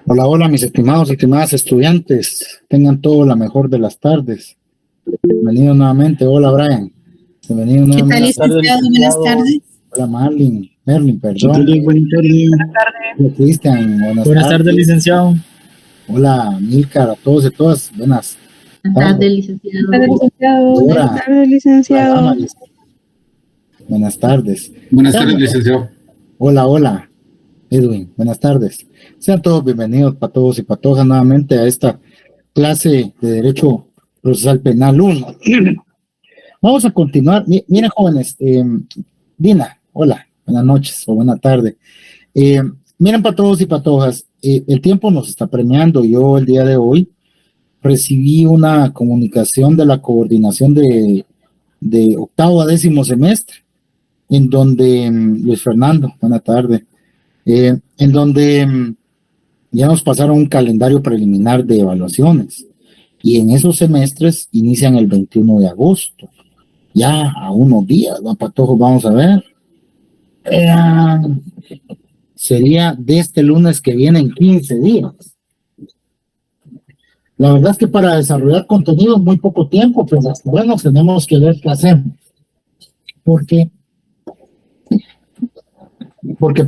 Hola, hola, mis estimados y estimadas estudiantes. Tengan todo la mejor de las tardes. Bienvenido nuevamente. Hola, Brian. Bienvenido ¿Qué tal, nuevamente. licenciado? Buenas tardes. Hola, Merlin, perdón. Buenas tardes. Hola, Cristian. Buenas tardes, licenciado. Hola, Milcar, a todos y todas. Buenas Buenas tardes. tardes, licenciado. Dora. Buenas tardes, licenciado. Hola, Damaris. Buenas tardes. Buenas tardes, licenciado. Hola, Edwin. Buenas tardes. Sean todos bienvenidos, patojos y patojas, nuevamente a esta clase de Derecho Procesal Penal 1. Vamos a continuar. Miren, jóvenes, Dina, hola, buenas noches o buena tarde. Miren, patojos y patojas, el tiempo nos está premiando. Yo el día de hoy recibí una comunicación de la coordinación de octavo a décimo semestre, en donde Luis Fernando, buena tarde, en donde ya nos pasaron un calendario preliminar de evaluaciones y en esos semestres inician el 21 de agosto. Ya a unos días, ¿no, patojos? Vamos a ver. Sería de este lunes que viene en 15 días. La verdad es que para desarrollar contenido muy poco tiempo, pero bueno, tenemos que ver qué hacemos. Porque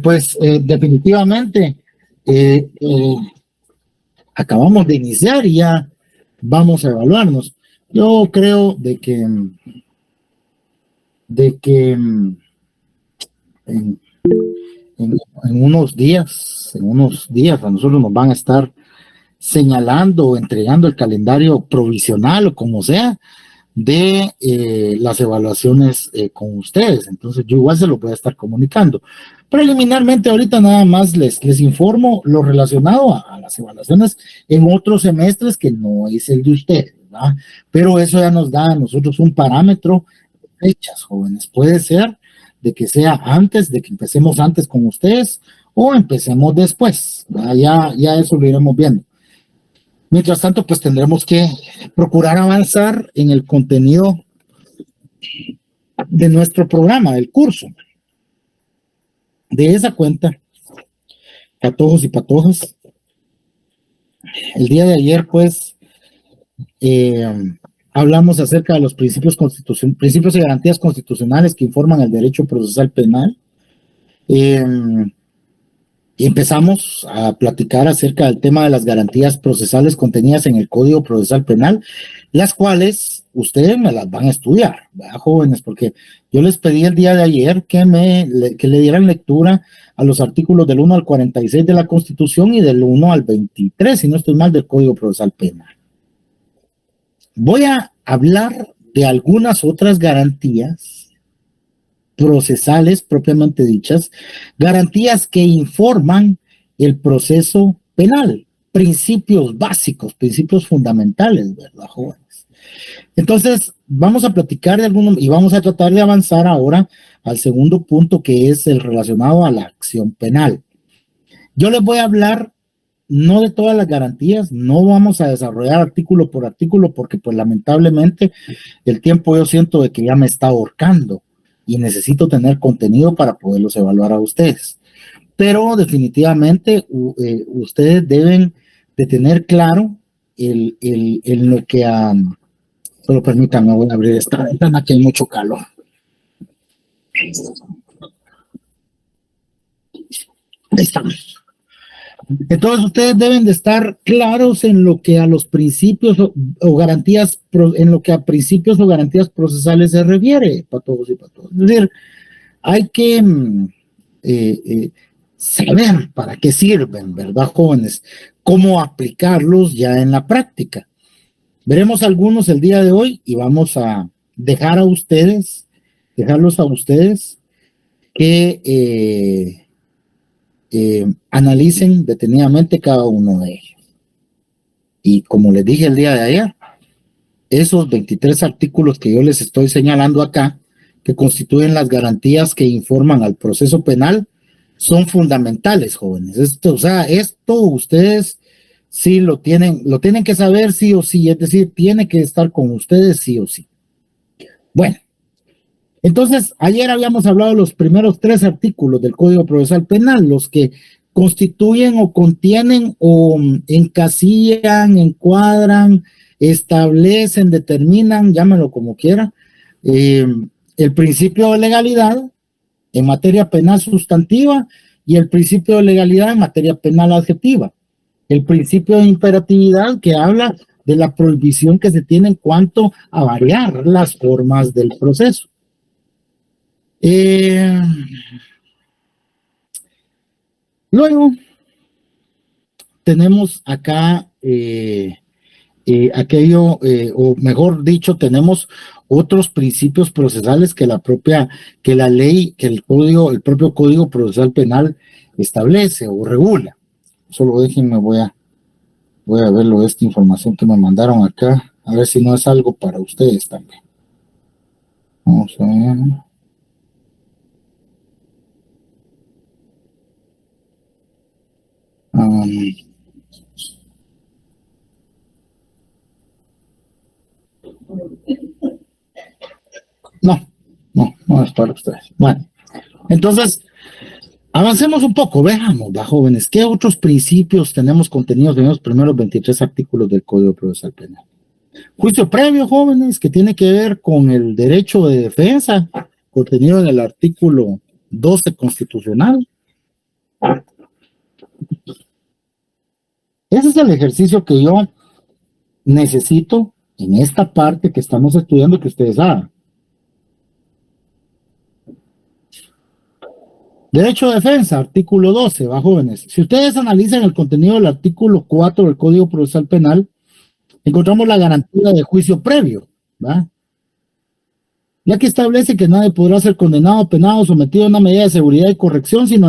pues definitivamente acabamos de iniciar y ya vamos a evaluarnos. Yo creo de que en unos días a nosotros nos van a estar señalando o entregando el calendario provisional o como sea de las evaluaciones con ustedes. Entonces yo igual se lo voy a estar comunicando. Preliminarmente ahorita nada más les informo lo relacionado a las evaluaciones en otros semestres que no es el de ustedes, ¿verdad? Pero eso ya nos da a nosotros un parámetro de fechas, jóvenes. Puede ser de que sea antes, de que empecemos antes con ustedes o empecemos después, ¿verdad? Ya eso lo iremos viendo. Mientras tanto, pues tendremos que procurar avanzar en el contenido de nuestro programa, del curso. De esa cuenta, patojos y patojas, el día de ayer, pues, hablamos acerca de los principios y garantías constitucionales que informan el derecho procesal penal. Y empezamos a platicar acerca del tema de las garantías procesales contenidas en el Código Procesal Penal, las cuales ustedes me las van a estudiar, ¿verdad, jóvenes? Porque yo les pedí el día de ayer que le dieran lectura a los artículos del 1 al 46 de la Constitución y del 1 al 23, si no estoy mal, del Código Procesal Penal. Voy a hablar de algunas otras garantías procesales propiamente dichas, garantías que informan el proceso penal, principios básicos, principios fundamentales, ¿verdad, jóvenes? Entonces, vamos a platicar de algunos y vamos a tratar de avanzar ahora al segundo punto, que es el relacionado a la acción penal. Yo les voy a hablar no de todas las garantías, no vamos a desarrollar artículo por artículo porque pues lamentablemente el tiempo yo siento de que ya me está ahorcando y necesito tener contenido para poderlos evaluar a ustedes. Pero definitivamente ustedes deben de tener claro en lo que solo permítanme, voy a abrir esta ventana que hay mucho calor. Ahí estamos. Entonces ustedes deben de estar claros en lo que a los principios o garantías, en lo que a principios o garantías procesales se refiere, patojos y patojos. Es decir, hay que saber para qué sirven, ¿verdad, jóvenes? Cómo aplicarlos ya en la práctica. Veremos algunos el día de hoy y vamos a dejarlos a ustedes que analicen detenidamente cada uno de ellos. Y como les dije el día de ayer, esos 23 artículos que yo les estoy señalando acá, que constituyen las garantías que informan al proceso penal, son fundamentales, jóvenes. Esto ustedes sí lo tienen que saber sí o sí, es decir, tiene que estar con ustedes sí o sí. Bueno, entonces, ayer habíamos hablado de los primeros 3 artículos del Código Procesal Penal, los que constituyen o contienen o encasillan, encuadran, establecen, determinan, llámalo como quiera, el principio de legalidad en materia penal sustantiva y el principio de legalidad en materia penal adjetiva. El principio de imperatividad que habla de la prohibición que se tiene en cuanto a variar las formas del proceso. Luego tenemos acá aquello, o mejor dicho, tenemos otros principios procesales que la ley, que el propio Código Procesal Penal establece o regula. Solo déjenme, voy a verlo, esta información que me mandaron acá, a ver si no es algo para ustedes también. Vamos a ver. No es para ustedes. Bueno, entonces, avancemos un poco, veamos, jóvenes, ¿qué otros principios tenemos contenidos en los primeros 23 artículos del Código Procesal Penal? Juicio previo, jóvenes, que tiene que ver con el derecho de defensa, contenido en el artículo 12 constitucional. Ese es el ejercicio que yo necesito en esta parte que estamos estudiando que ustedes hagan. Derecho de defensa, artículo 12, jóvenes. Si ustedes analizan el contenido del artículo 4 del Código Procesal Penal, encontramos la garantía de juicio previo, ¿va? Ya que establece que nadie podrá ser condenado, penado, sometido a una medida de seguridad y corrección, sino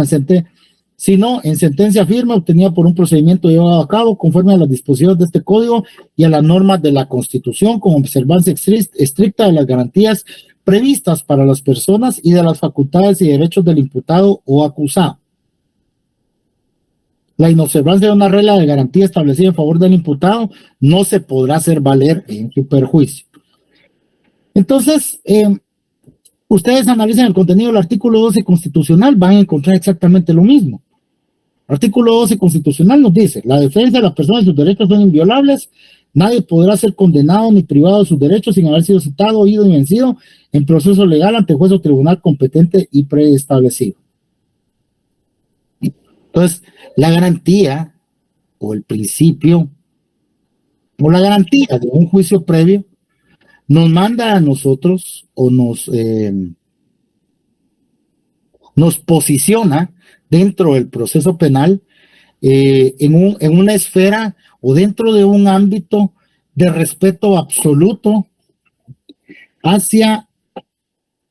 en sentencia firme obtenida por un procedimiento llevado a cabo conforme a las disposiciones de este código y a las normas de la Constitución, con observancia estricta de las garantías previstas para las personas y de las facultades y derechos del imputado o acusado. La inobservancia de una regla de garantía establecida en favor del imputado no se podrá hacer valer en su perjuicio. Entonces, ustedes analicen el contenido del artículo 12 constitucional, van a encontrar exactamente lo mismo. Artículo 12 constitucional nos dice: la defensa de las personas y sus derechos son inviolables. Nadie podrá ser condenado ni privado de sus derechos sin haber sido citado, oído y vencido en proceso legal ante juez o tribunal competente y preestablecido. Entonces, la garantía o el principio o la garantía de un juicio previo nos manda a nosotros o nos posiciona dentro del proceso penal en una esfera o dentro de un ámbito de respeto absoluto hacia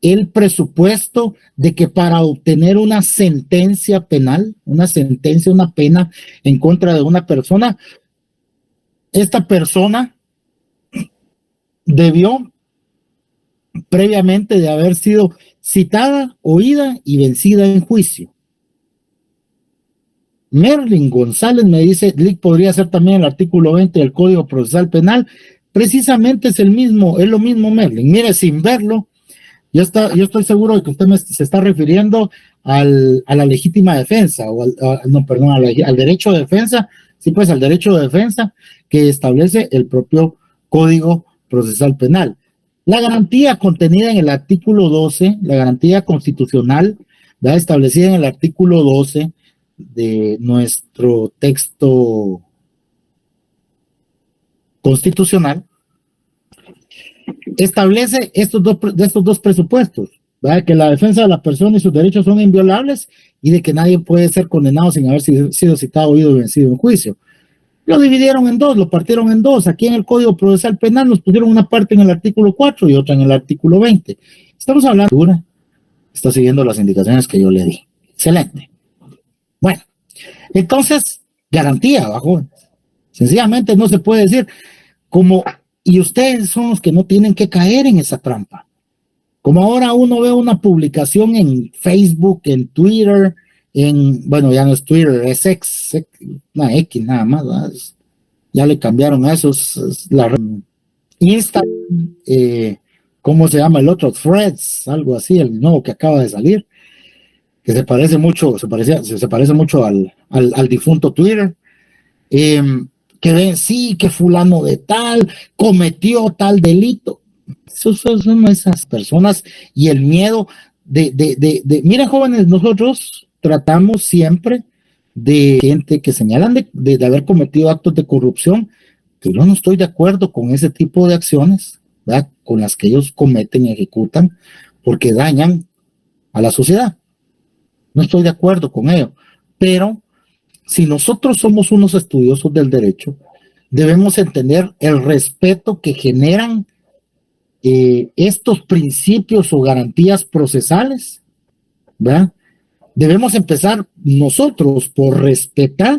el presupuesto de que para obtener una sentencia penal, una pena en contra de una persona, esta persona debió previamente de haber sido citada, oída y vencida en juicio. Merlin González me dice, podría ser también el artículo 20 del Código Procesal Penal, precisamente es lo mismo Merlin. Mire, sin verlo, yo estoy seguro de que usted se está refiriendo a la legítima defensa, al derecho de defensa, sí, pues al derecho de defensa que establece el propio Código Procesal Penal. La garantía contenida en el artículo 12, la garantía constitucional, ¿verdad?, establecida en el artículo 12 de nuestro texto constitucional, establece estos dos presupuestos, ¿verdad?, que la defensa de la persona y sus derechos son inviolables y de que nadie puede ser condenado sin haber sido citado, oído y vencido en juicio. Lo dividieron en dos, lo partieron en dos. Aquí en el Código Procesal Penal nos pusieron una parte en el artículo 4 y otra en el artículo 20. Estamos hablando, está siguiendo las indicaciones que yo le di. Excelente. Bueno, entonces, garantía, jóvenes. Sencillamente no se puede decir y ustedes son los que no tienen que caer en esa trampa. Como ahora uno ve una publicación en Facebook, en Twitter, bueno, ya no es Twitter, es X nada más, ¿verdad? Ya le cambiaron a eso, es la Instagram, ¿cómo se llama el otro? Threads, algo así, el nuevo que acaba de salir. que se parece mucho, se parece mucho al difunto Twitter, que ven, sí, que fulano de tal cometió tal delito. Son esas personas y el miedo miren, jóvenes, nosotros tratamos siempre de gente que señalan de haber cometido actos de corrupción, que yo no estoy de acuerdo con ese tipo de acciones, ¿verdad?, con las que ellos cometen y ejecutan, porque dañan a la sociedad. No estoy de acuerdo con ello, pero si nosotros somos unos estudiosos del derecho, debemos entender el respeto que generan estos principios o garantías procesales, ¿verdad? Debemos empezar nosotros por respetar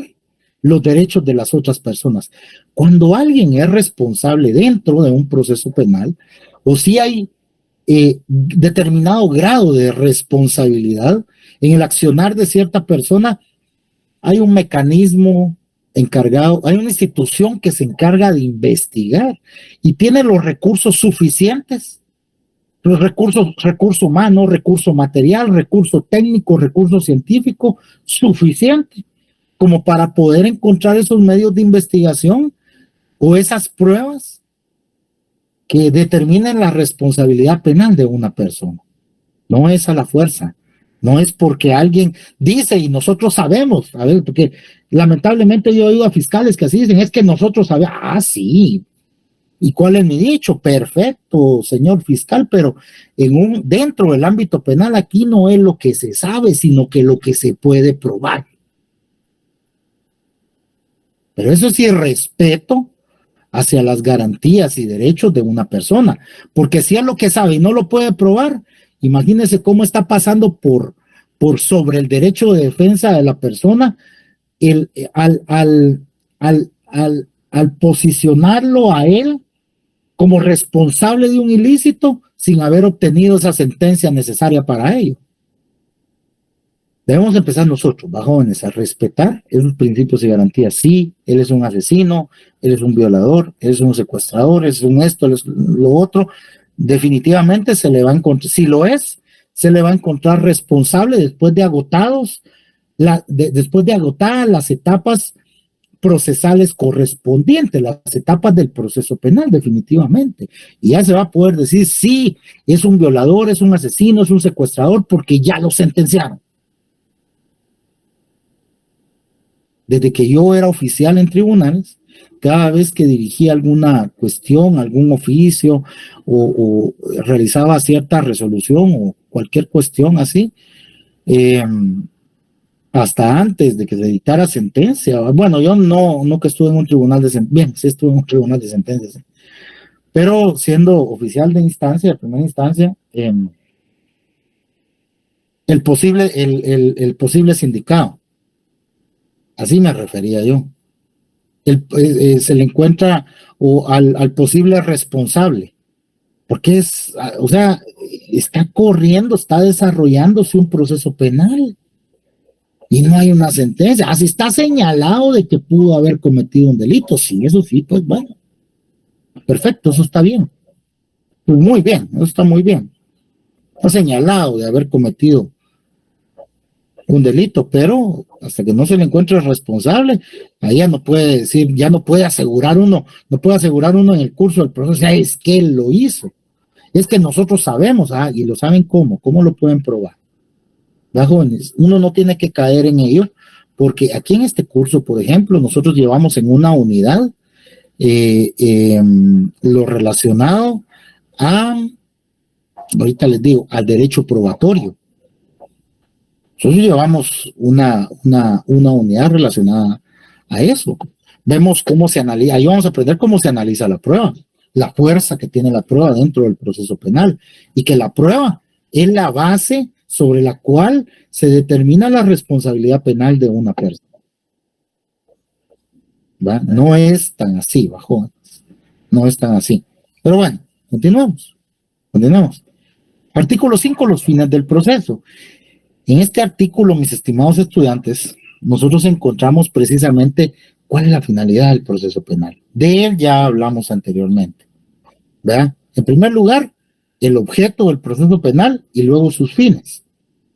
los derechos de las otras personas. Cuando alguien es responsable dentro de un proceso penal, o si hay determinado grado de responsabilidad en el accionar de cierta persona, hay un mecanismo encargado, hay una institución que se encarga de investigar y tiene los recursos suficientes, los recurso humano, recurso material, recurso técnico, recurso científico suficiente como para poder encontrar esos medios de investigación o esas pruebas que determinen la responsabilidad penal de una persona. No es a la fuerza, no es porque alguien dice y nosotros sabemos, a ver, porque lamentablemente yo he oído a fiscales que así dicen, es que nosotros sabemos, sí, ¿y cuál es mi dicho? Perfecto, señor fiscal, pero dentro del ámbito penal aquí no es lo que se sabe, sino que lo que se puede probar. Pero eso sí es respeto hacia las garantías y derechos de una persona, porque si es lo que sabe y no lo puede probar, imagínese cómo está pasando por sobre el derecho de defensa de la persona al posicionarlo a él como responsable de un ilícito sin haber obtenido esa sentencia necesaria para ello. Debemos empezar nosotros, jóvenes, a respetar esos principios y garantías. Sí, él es un asesino, él es un violador, él es un secuestrador, él es un esto, él es lo otro. Definitivamente se le va a encontrar, si lo es, se le va a encontrar responsable después de agotadas las etapas procesales correspondientes, las etapas del proceso penal, definitivamente. Y ya se va a poder decir, sí, es un violador, es un asesino, es un secuestrador, porque ya lo sentenciaron. Desde que yo era oficial en tribunales, cada vez que dirigía alguna cuestión, algún oficio o realizaba cierta resolución o cualquier cuestión así, hasta antes de que se dictara sentencia, bueno, yo no que estuve en un tribunal de sentencia, bien, sí estuve en un tribunal de sentencias, ¿sí?, pero siendo oficial de instancia, de primera instancia, el posible sindicado, así me refería yo. Se le encuentra al posible responsable, porque está corriendo, está desarrollándose un proceso penal y no hay una sentencia. Así está señalado de que pudo haber cometido un delito. Sí, eso sí, pues bueno, perfecto, eso está bien. Pues muy bien, eso está muy bien. Está señalado de haber cometido un delito, pero hasta que no se le encuentre responsable, ahí ya no puede decir, ya no puede asegurar uno en el curso del proceso, es que él lo hizo, es que nosotros sabemos, y lo saben cómo lo pueden probar. ¿Verdad, jóvenes? Uno no tiene que caer en ello, porque aquí en este curso, por ejemplo, nosotros llevamos en una unidad lo relacionado ahorita les digo, al derecho probatorio. Nosotros llevamos una unidad relacionada a eso. Vemos cómo se analiza, ahí vamos a aprender cómo se analiza la prueba, la fuerza que tiene la prueba dentro del proceso penal, y que la prueba es la base sobre la cual se determina la responsabilidad penal de una persona. ¿Va? No es tan así, jóvenes. No es tan así. Pero bueno, continuamos. Artículo 5, los fines del proceso. En este artículo, mis estimados estudiantes, nosotros encontramos precisamente cuál es la finalidad del proceso penal. De él ya hablamos anteriormente, ¿verdad? En primer lugar, el objeto del proceso penal y luego sus fines.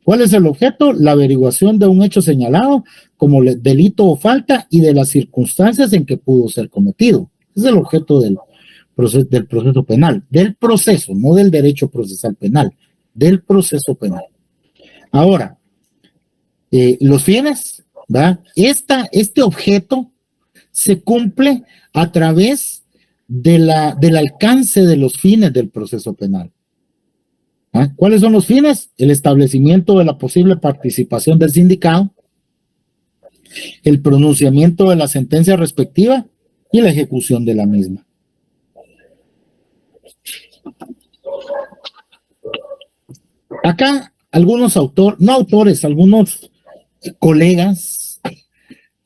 ¿Cuál es el objeto? La averiguación de un hecho señalado como delito o falta y de las circunstancias en que pudo ser cometido. Ese es el objeto del proceso penal, del proceso, no del derecho procesal penal, del proceso penal. Ahora, los fines, ¿verdad? Este objeto se cumple a través del alcance de los fines del proceso penal. ¿Ah? ¿Cuáles son los fines? El establecimiento de la posible participación del sindicado, el pronunciamiento de la sentencia respectiva y la ejecución de la misma. Acá algunos algunos colegas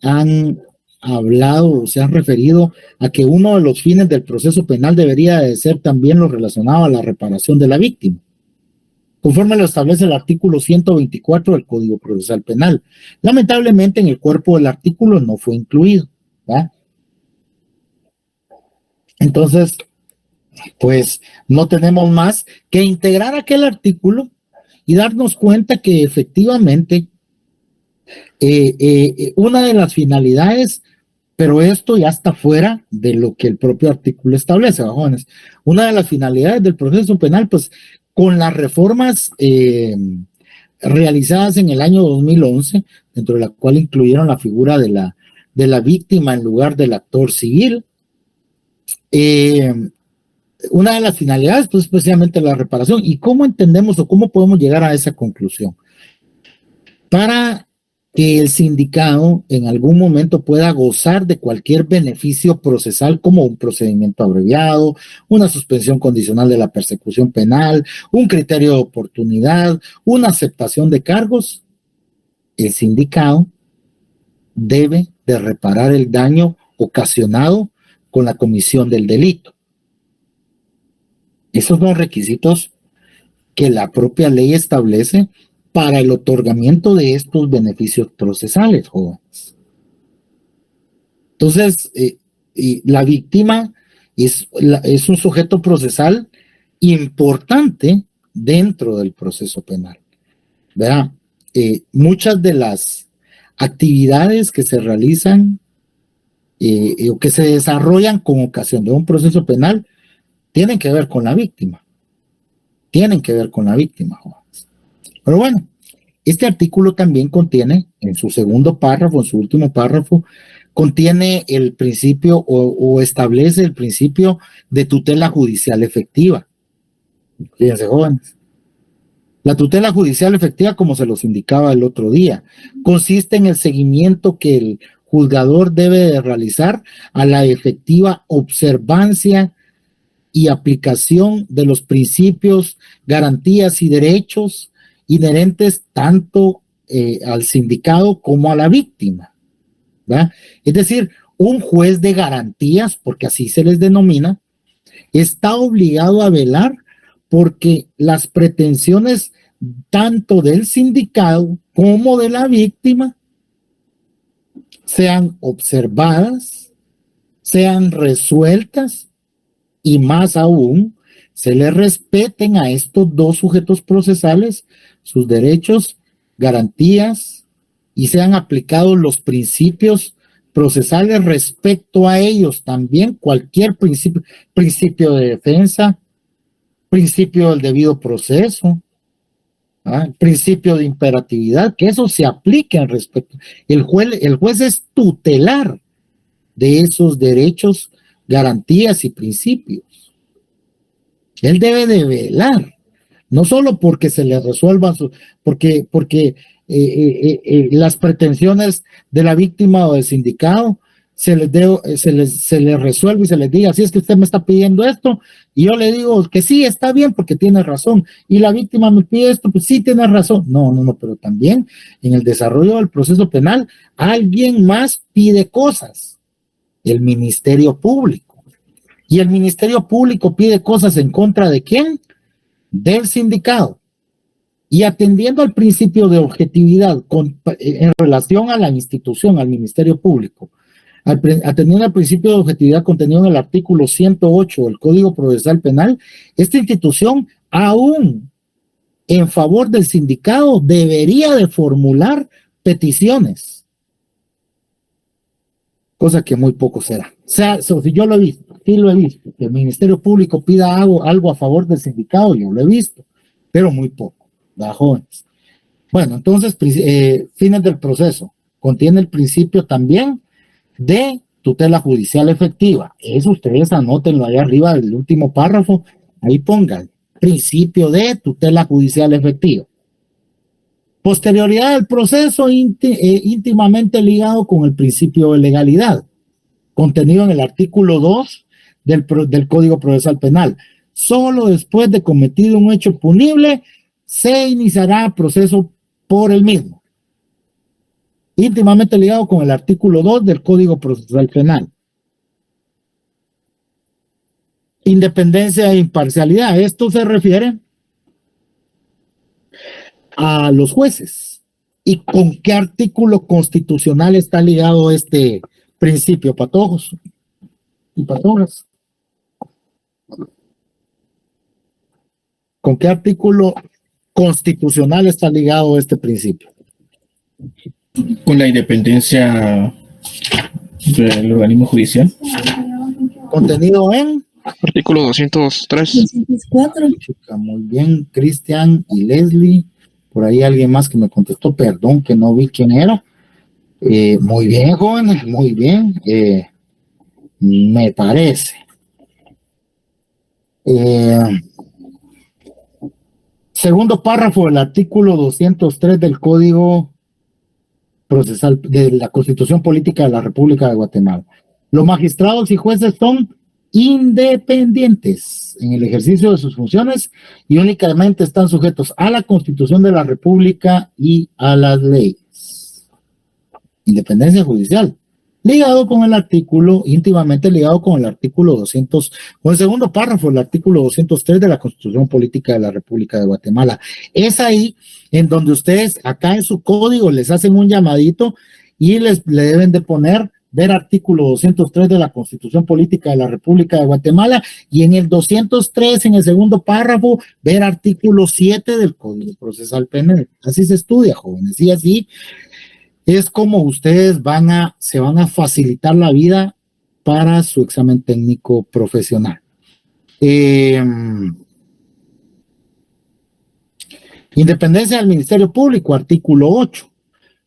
han hablado, se han referido a que uno de los fines del proceso penal debería de ser también lo relacionado a la reparación de la víctima, conforme lo establece el artículo 124 del Código Procesal Penal. Lamentablemente en el cuerpo del artículo no fue incluido, ¿verdad? Entonces, pues no tenemos más que integrar aquel artículo y darnos cuenta que efectivamente una de las finalidades, pero esto ya está fuera de lo que el propio artículo establece, jóvenes. Una de las finalidades del proceso penal, pues con las reformas realizadas en el año 2011, dentro de la cual incluyeron la figura de la víctima en lugar del actor civil, una de las finalidades, pues especialmente la reparación. ¿Y cómo entendemos o cómo podemos llegar a esa conclusión? Para que el sindicado en algún momento pueda gozar de cualquier beneficio procesal como un procedimiento abreviado, una suspensión condicional de la persecución penal, un criterio de oportunidad, una aceptación de cargos, el sindicado debe de reparar el daño ocasionado con la comisión del delito. Esos son requisitos que la propia ley establece para el otorgamiento de estos beneficios procesales, jóvenes. Entonces, la víctima es un sujeto procesal importante dentro del proceso penal. ¿Verdad? Muchas de las actividades que se realizan o que se desarrollan con ocasión de un proceso penal tienen que ver con la víctima. Jóvenes. Pero bueno, este artículo también contiene, en su segundo párrafo, en su último párrafo, contiene el principio o establece el principio de tutela judicial efectiva. Fíjense, jóvenes. La tutela judicial efectiva, como se los indicaba el otro día, consiste en el seguimiento que el juzgador debe de realizar a la efectiva observancia y aplicación de los principios, garantías y derechos inherentes tanto al sindicado como a la víctima, ¿verdad? Es decir, un juez de garantías, porque así se les denomina, está obligado a velar porque las pretensiones tanto del sindicado como de la víctima sean observadas, sean resueltas y más aún se le respeten a estos dos sujetos procesales sus derechos, garantías y sean aplicados los principios procesales respecto a ellos también, cualquier principio de defensa, principio del debido proceso, principio de imperatividad, que eso se aplique al respecto. El juez es tutelar de esos derechos, garantías y principios. Él debe de velar, no solo porque se le resuelvan porque las pretensiones de la víctima o del sindicado se les resuelve y se les diga, si es que usted me está pidiendo esto, y yo le digo que sí, está bien porque tiene razón, y la víctima me pide esto, pues sí, tiene razón. No, pero también en el desarrollo del proceso penal, alguien más pide cosas, el Ministerio Público, y el Ministerio Público pide cosas en contra ¿de quién? Del sindicado. Y atendiendo al principio de objetividad en relación a la institución, al Ministerio Público, atendiendo al principio de objetividad contenido en el artículo 108 del Código Procesal Penal, esta institución aún en favor del sindicato debería de formular peticiones, cosa que muy poco será. O sea, si yo lo he visto, sí lo he visto, que el Ministerio Público pida algo a favor del sindicato, yo lo he visto, pero muy poco, ¿verdad, jóvenes? Bueno, entonces, fines del proceso. Contiene el principio también de tutela judicial efectiva. Eso ustedes anótenlo ahí arriba del último párrafo, ahí pongan principio de tutela judicial efectiva. Posterioridad del proceso íntimamente ligado con el principio de legalidad, contenido en el artículo 2 del Código Procesal Penal. Solo después de cometido un hecho punible se iniciará proceso por el mismo. Íntimamente ligado con el artículo 2 del Código Procesal Penal. Independencia e imparcialidad. Esto se refiere a los jueces. ¿Y con qué artículo constitucional está ligado este principio, patojos y patojas? ¿Con qué artículo constitucional está ligado este principio? Con la independencia del organismo judicial. Contenido en Artículo 203. 204. muy bien, Cristian y Leslie. Por ahí alguien más que me contestó, perdón que no vi quién era. Muy bien, jóvenes, muy bien. Me parece. Segundo párrafo del artículo 203 del Código Procesal de la Constitución Política de la República de Guatemala. Los magistrados y jueces son independientes en el ejercicio de sus funciones y únicamente están sujetos a la Constitución de la República y a las leyes. Independencia judicial, ligado con el artículo, íntimamente ligado con el artículo 200, con el segundo párrafo del artículo 203 de la Constitución Política de la República de Guatemala. Es ahí en donde ustedes, acá en su código, les hacen un llamadito y le deben de poner ver artículo 203 de la Constitución Política de la República de Guatemala, y en el 203, en el segundo párrafo, ver artículo 7 del Código Procesal Penal. Así se estudia, jóvenes, y así es como ustedes se van a facilitar la vida para su examen técnico profesional. Independencia del Ministerio Público, artículo 8.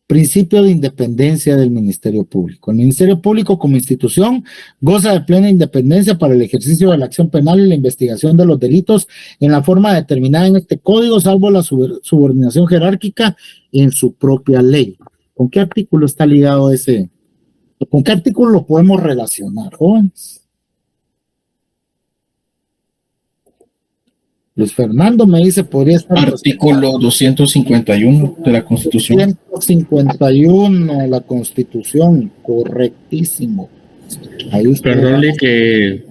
Principio de independencia del Ministerio Público. El Ministerio Público como institución goza de plena independencia para el ejercicio de la acción penal y la investigación de los delitos en la forma determinada en este código, salvo la subordinación jerárquica en su propia ley. ¿Con qué artículo está ligado ese? ¿Con qué artículo lo podemos relacionar, jóvenes? Luis Fernando me dice, podría estar... Artículo 251 de la Constitución. 251 de la Constitución, correctísimo. Ahí usted... Perdón, que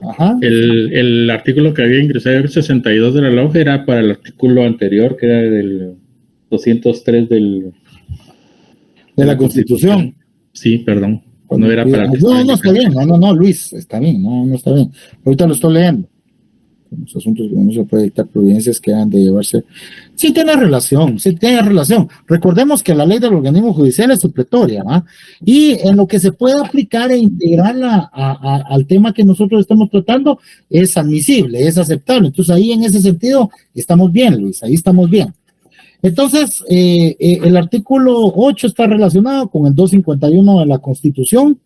ajá. El artículo que había ingresado, el 62 de la LOG, era para el artículo anterior, que era del 203 de la Constitución. Sí, perdón. No era para... No, está bien. No, Luis, está bien. No está bien. Ahorita lo estoy leyendo. Los asuntos que no se puede dictar providencias que han de llevarse. Sí tiene relación. Recordemos que la ley del organismo judicial es supletoria, ¿va? Y en lo que se puede aplicar e integrarla al tema que nosotros estamos tratando es admisible, es aceptable. Entonces ahí en ese sentido estamos bien, Luis, ahí estamos bien. Entonces, el artículo 8 está relacionado con el 251 de la Constitución,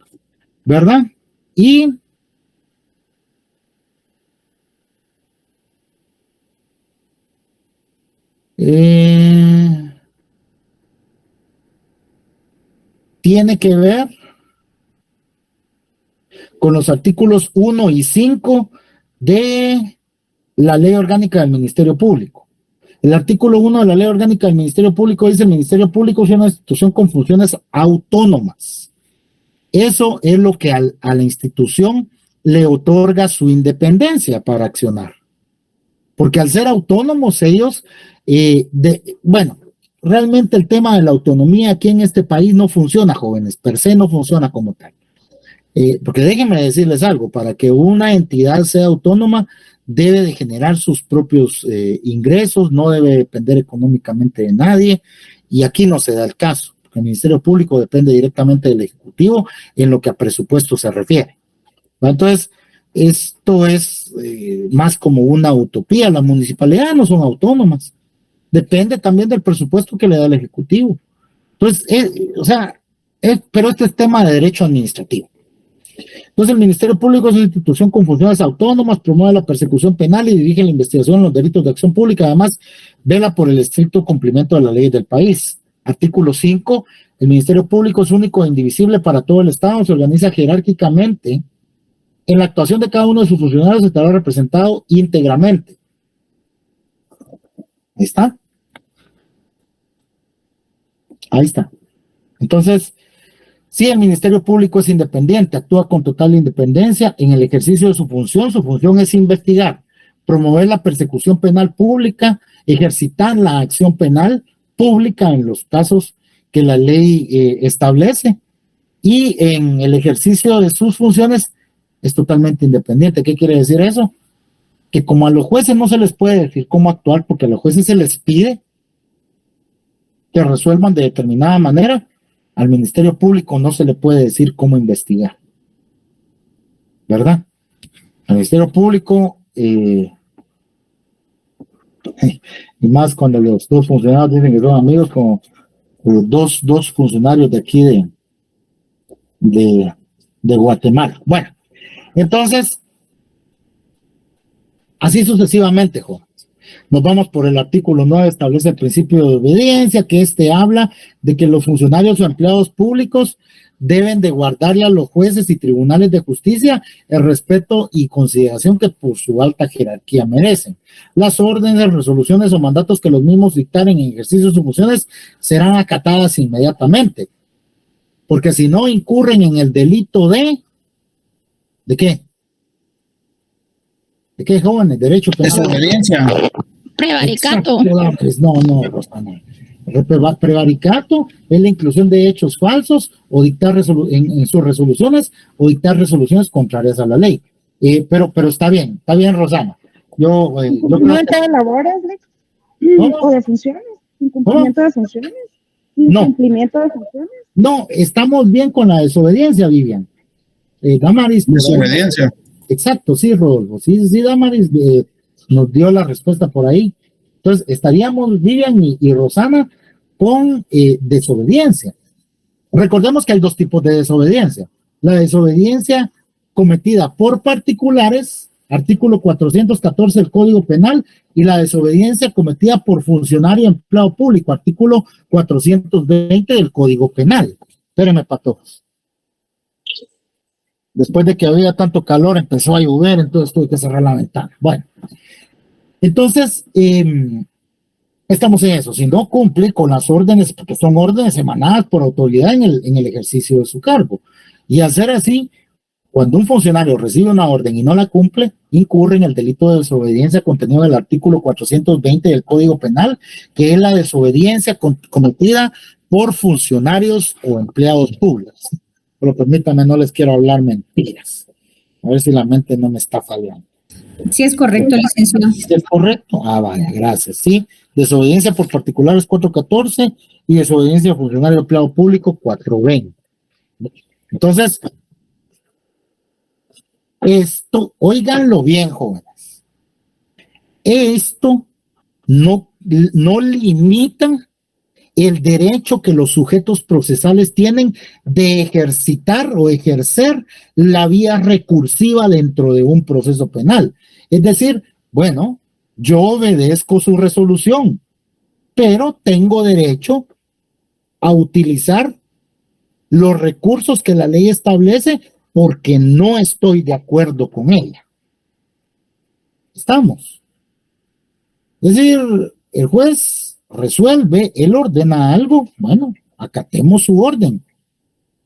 ¿verdad? Y tiene que ver con los artículos 1 y 5 de la Ley Orgánica del Ministerio Público. El artículo 1 de la Ley Orgánica del Ministerio Público dice: el Ministerio Público es una institución con funciones autónomas. Eso es lo que a la institución le otorga su independencia para accionar. Porque al ser autónomos ellos, realmente el tema de la autonomía aquí en este país no funciona, jóvenes, per se no funciona como tal. Porque déjenme decirles algo, para que una entidad sea autónoma debe de generar sus propios ingresos, no debe depender económicamente de nadie, y aquí no se da el caso, porque el Ministerio Público depende directamente del Ejecutivo en lo que a presupuesto se refiere. Entonces, esto es más como una utopía. Las municipalidades no son autónomas, depende también del presupuesto que le da el Ejecutivo. Entonces, pero este es tema de derecho administrativo. Entonces, el Ministerio Público es una institución con funciones autónomas, promueve la persecución penal y dirige la investigación en los delitos de acción pública. Además, vela por el estricto cumplimiento de las leyes del país. Artículo 5. El Ministerio Público es único e indivisible para todo el Estado. Se organiza jerárquicamente. En la actuación de cada uno de sus funcionarios estará representado íntegramente. Ahí está. Ahí está. Entonces, sí, el Ministerio Público es independiente, actúa con total independencia en el ejercicio de su función. Su función es investigar, promover la persecución penal pública, ejercitar la acción penal pública en los casos que la ley establece, y en el ejercicio de sus funciones es totalmente independiente. ¿Qué quiere decir eso? Que como a los jueces no se les puede decir cómo actuar, porque a los jueces se les pide que resuelvan de determinada manera, al Ministerio Público no se le puede decir cómo investigar, ¿verdad? Al Ministerio Público, y más cuando los dos funcionarios dicen que son amigos, como dos funcionarios de aquí de Guatemala. Bueno, entonces, así sucesivamente, jóvenes. Nos vamos por el artículo 9, establece el principio de obediencia, que habla de que los funcionarios o empleados públicos deben de guardarle a los jueces y tribunales de justicia el respeto y consideración que por su alta jerarquía merecen. Las órdenes, resoluciones o mandatos que los mismos dictaren en ejercicio de sus funciones serán acatadas inmediatamente, porque si no incurren en el delito ¿de qué? ¿De qué, jóvenes? Derecho penal. Desobediencia. Prevaricato. No, Rosana. Prevaricato es la inclusión de hechos falsos o dictar en sus resoluciones o dictar resoluciones contrarias a la ley. Pero está bien, Rosana. ¿Incumplimiento de labores, o de funciones? ¿Incumplimiento de funciones? ¿Incumplimiento de funciones? No, estamos bien con la desobediencia, Vivian. Damaris. Desobediencia. Exacto, sí, Rodolfo. Sí, Damaris nos dio la respuesta por ahí. Entonces, estaríamos, Vivian y Rosana, con desobediencia. Recordemos que hay dos tipos de desobediencia. La desobediencia cometida por particulares, artículo 414 del Código Penal, y la desobediencia cometida por funcionario o empleado público, artículo 420 del Código Penal. Espérenme, patojos. Después de que había tanto calor, empezó a llover, entonces tuve que cerrar la ventana. Bueno, entonces, estamos en eso. Si no cumple con las órdenes, porque son órdenes emanadas por autoridad en el ejercicio de su cargo. Y al ser así, cuando un funcionario recibe una orden y no la cumple, incurre en el delito de desobediencia contenido en el artículo 420 del Código Penal, que es la desobediencia cometida por funcionarios o empleados públicos. Pero permítanme, no les quiero hablar mentiras. A ver si la mente no me está fallando. Sí es correcto, licenciado. ¿Sí es correcto? Vaya, gracias. Sí, desobediencia por particulares 414 y desobediencia de funcionario empleado público 420. Entonces, esto, óiganlo bien, jóvenes. Esto no limita el derecho que los sujetos procesales tienen de ejercitar o ejercer la vía recursiva dentro de un proceso penal. Es decir, bueno, yo obedezco su resolución, pero tengo derecho a utilizar los recursos que la ley establece porque no estoy de acuerdo con ella. ¿Estamos? Es decir, el juez resuelve, él ordena algo, bueno, acatemos su orden.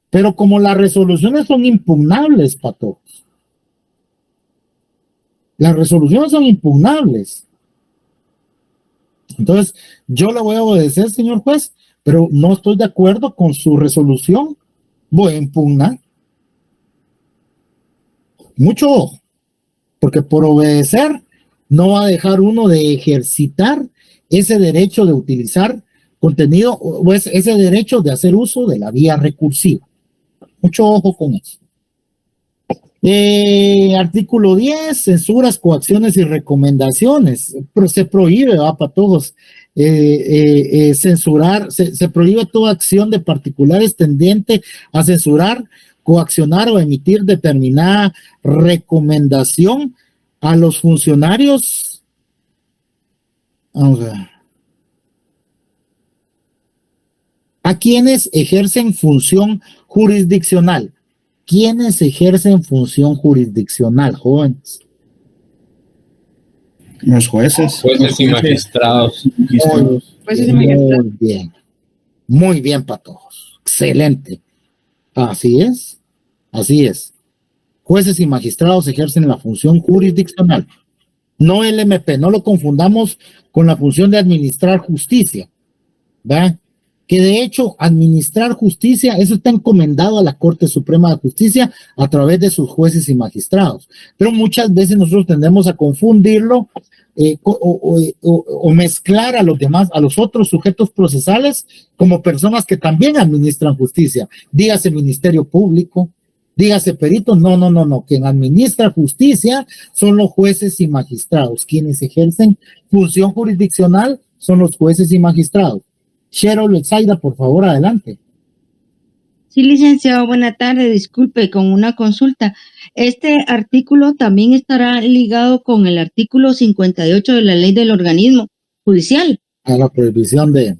Pero como las resoluciones son impugnables, pato, las resoluciones son impugnables. Entonces, yo le voy a obedecer, señor juez, pero no estoy de acuerdo con su resolución, voy a impugnar. Mucho ojo, porque por obedecer no va a dejar uno de ejercitar ese derecho de utilizar contenido o ese derecho de hacer uso de la vía recursiva. Mucho ojo con eso. Artículo 10, censuras, coacciones y recomendaciones. Pero se prohíbe, va, para todos, censurar, se prohíbe toda acción de particulares tendiente a censurar, coaccionar o emitir determinada recomendación a los funcionarios. Vamos a ver. A quienes ejercen función jurisdiccional. ¿Quiénes ejercen función jurisdiccional, jóvenes? Los jueces. Jueces y magistrados. Muy bien. Muy bien para todos. Excelente. Así es. Así es. Jueces y magistrados ejercen la función jurisdiccional. No el MP. No lo confundamos con la función de administrar justicia. ¿Verdad? Que de hecho administrar justicia, eso está encomendado a la Corte Suprema de Justicia a través de sus jueces y magistrados, pero muchas veces nosotros tendemos a confundirlo o mezclar a los demás, a los otros sujetos procesales como personas que también administran justicia, dígase Ministerio Público, dígase peritos, no, quien administra justicia son los jueces y magistrados, quienes ejercen función jurisdiccional son los jueces y magistrados. Cheryl Zaida, por favor, adelante. Sí, licenciado, buena tarde. Disculpe, con una consulta. Este artículo también estará ligado con el artículo 58 de la ley del organismo judicial. A la prohibición de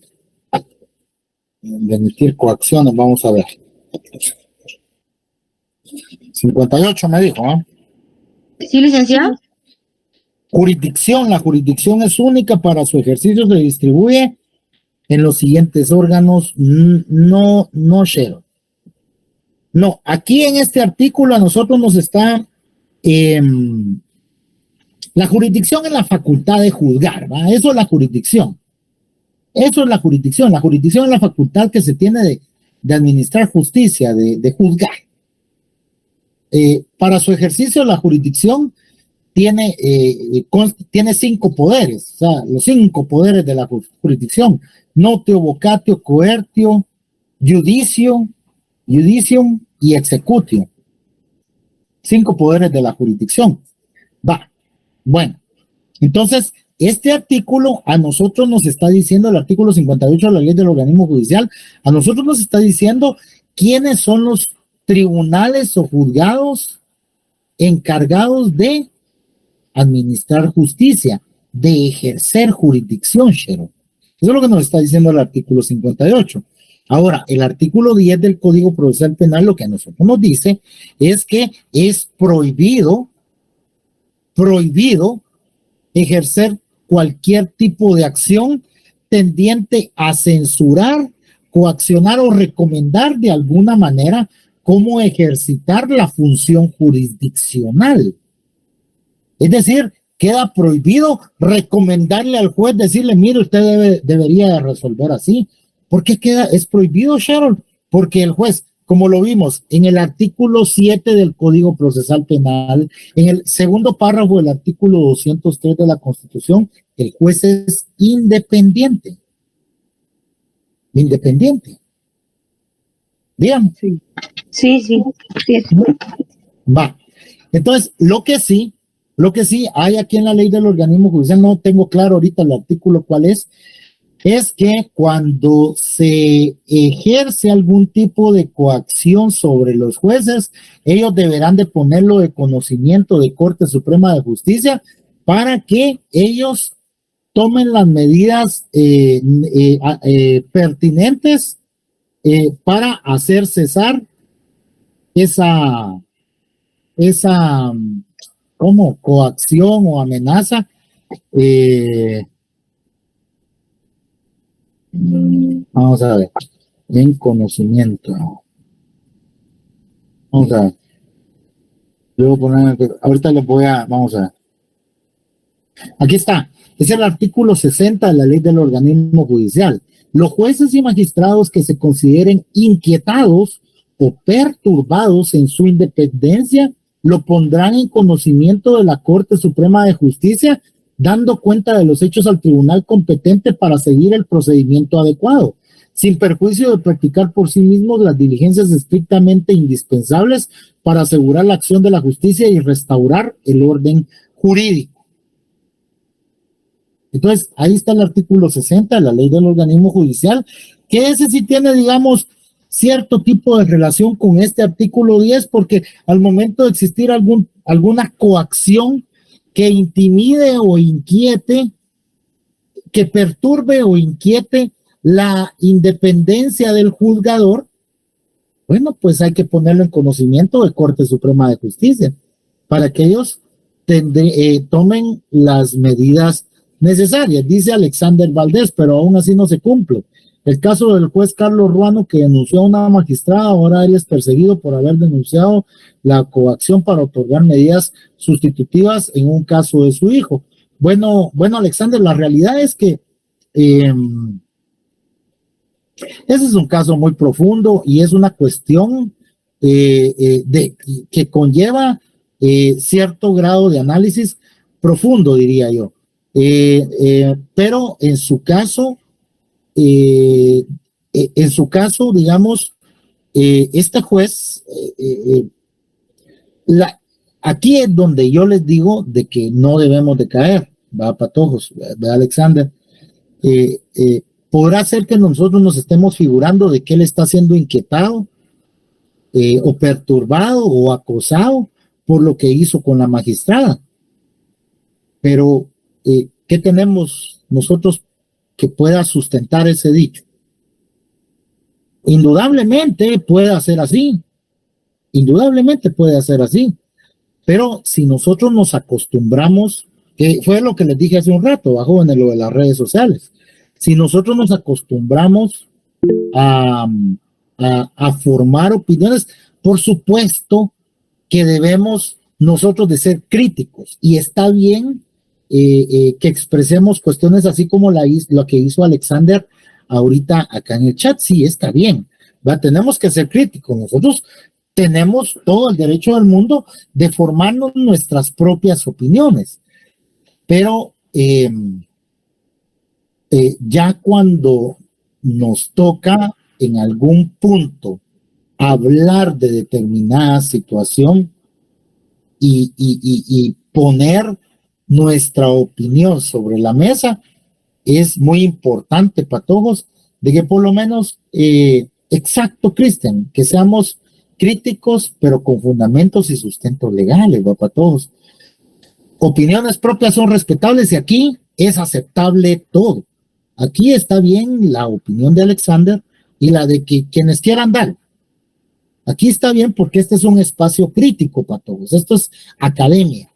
emitir coacciones, vamos a ver. 58 me dijo, ¿eh? Sí, licenciado. Jurisdicción, la jurisdicción es única para su ejercicio, se distribuye en los siguientes órganos, no, Cheryl. No, aquí en este artículo a nosotros nos está, la jurisdicción es la facultad de juzgar, ¿va? Eso es la jurisdicción. Eso es la jurisdicción. La jurisdicción es la facultad que se tiene de administrar justicia, de juzgar. Para su ejercicio, la jurisdicción tiene 5 poderes, o sea, los 5 poderes de la jurisdicción: notio, vocatio, coertio, judicium y executio. 5 poderes de la jurisdicción. Va, bueno, entonces, este artículo a nosotros nos está diciendo, el artículo 58 de la ley del organismo judicial, a nosotros nos está diciendo quiénes son los tribunales o juzgados encargados de administrar justicia, de ejercer jurisdicción, Cheryl. Eso es lo que nos está diciendo el artículo 58. Ahora, el artículo 10 del Código Procesal Penal lo que a nosotros nos dice es que es prohibido ejercer cualquier tipo de acción tendiente a censurar, coaccionar o recomendar de alguna manera cómo ejercitar la función jurisdiccional. Es decir, queda prohibido recomendarle al juez, decirle, mire, usted debería de resolver así. ¿Por qué es prohibido, Cheryl? Porque el juez, como lo vimos en el artículo 7 del Código Procesal Penal, en el segundo párrafo del artículo 203 de la Constitución, el juez es independiente. Independiente. Dígame. Sí. Va. Entonces, lo que sí hay aquí en la ley del organismo judicial, no tengo claro ahorita el artículo cuál es que cuando se ejerce algún tipo de coacción sobre los jueces, ellos deberán de ponerlo de conocimiento de Corte Suprema de Justicia para que ellos tomen las medidas pertinentes para hacer cesar esa como coacción o amenaza. Vamos a ver, en conocimiento. Vamos a ver. Ahorita les vamos a ver. Aquí está. Es el artículo 60 de la ley del organismo judicial. Los jueces y magistrados que se consideren inquietados o perturbados en su independencia lo pondrán en conocimiento de la Corte Suprema de Justicia dando cuenta de los hechos al tribunal competente para seguir el procedimiento adecuado, sin perjuicio de practicar por sí mismos las diligencias estrictamente indispensables para asegurar la acción de la justicia y restaurar el orden jurídico. Entonces, ahí está el artículo 60 de la ley del organismo judicial, que ese sí tiene, digamos, cierto tipo de relación con este artículo 10, porque al momento de existir alguna coacción que intimide o inquiete, que perturbe o inquiete la independencia del juzgador, bueno, pues hay que ponerlo en conocimiento de Corte Suprema de Justicia para que ellos tomen las medidas necesarias, dice Alexander Valdés, pero aún así no se cumple. El caso del juez Carlos Ruano, que denunció a una magistrada, ahora él es perseguido por haber denunciado la coacción para otorgar medidas sustitutivas en un caso de su hijo. Bueno, Alexander, la realidad es que ese es un caso muy profundo y es una cuestión que conlleva cierto grado de análisis profundo, diría yo. Pero en su caso, digamos, este juez, aquí es donde yo les digo de que no debemos de caer, va, patojos, va, Alexander. Podrá ser que nosotros nos estemos figurando de que él está siendo inquietado o perturbado o acosado por lo que hizo con la magistrada. Pero, ¿qué tenemos nosotros que pueda sustentar ese dicho? Indudablemente puede ser así, pero si nosotros nos acostumbramos, que fue lo que les dije hace un rato, bajo en lo de las redes sociales, si nosotros nos acostumbramos a formar opiniones, por supuesto que debemos nosotros de ser críticos, y está bien que expresemos cuestiones así como lo que hizo Alexander ahorita acá en el chat. Sí, está bien, ¿va? Tenemos que ser críticos, nosotros tenemos todo el derecho del mundo de formarnos nuestras propias opiniones, pero ya cuando nos toca en algún punto hablar de determinada situación y poner nuestra opinión sobre la mesa, es muy importante, patojos, de que por lo menos, exacto, Cristian, que seamos críticos, pero con fundamentos y sustentos legales, ¿va, patojos? Opiniones propias son respetables y aquí es aceptable todo. Aquí está bien la opinión de Alexander y la de quienes quieran dar. Aquí está bien porque este es un espacio crítico, patojos. Esto es academia,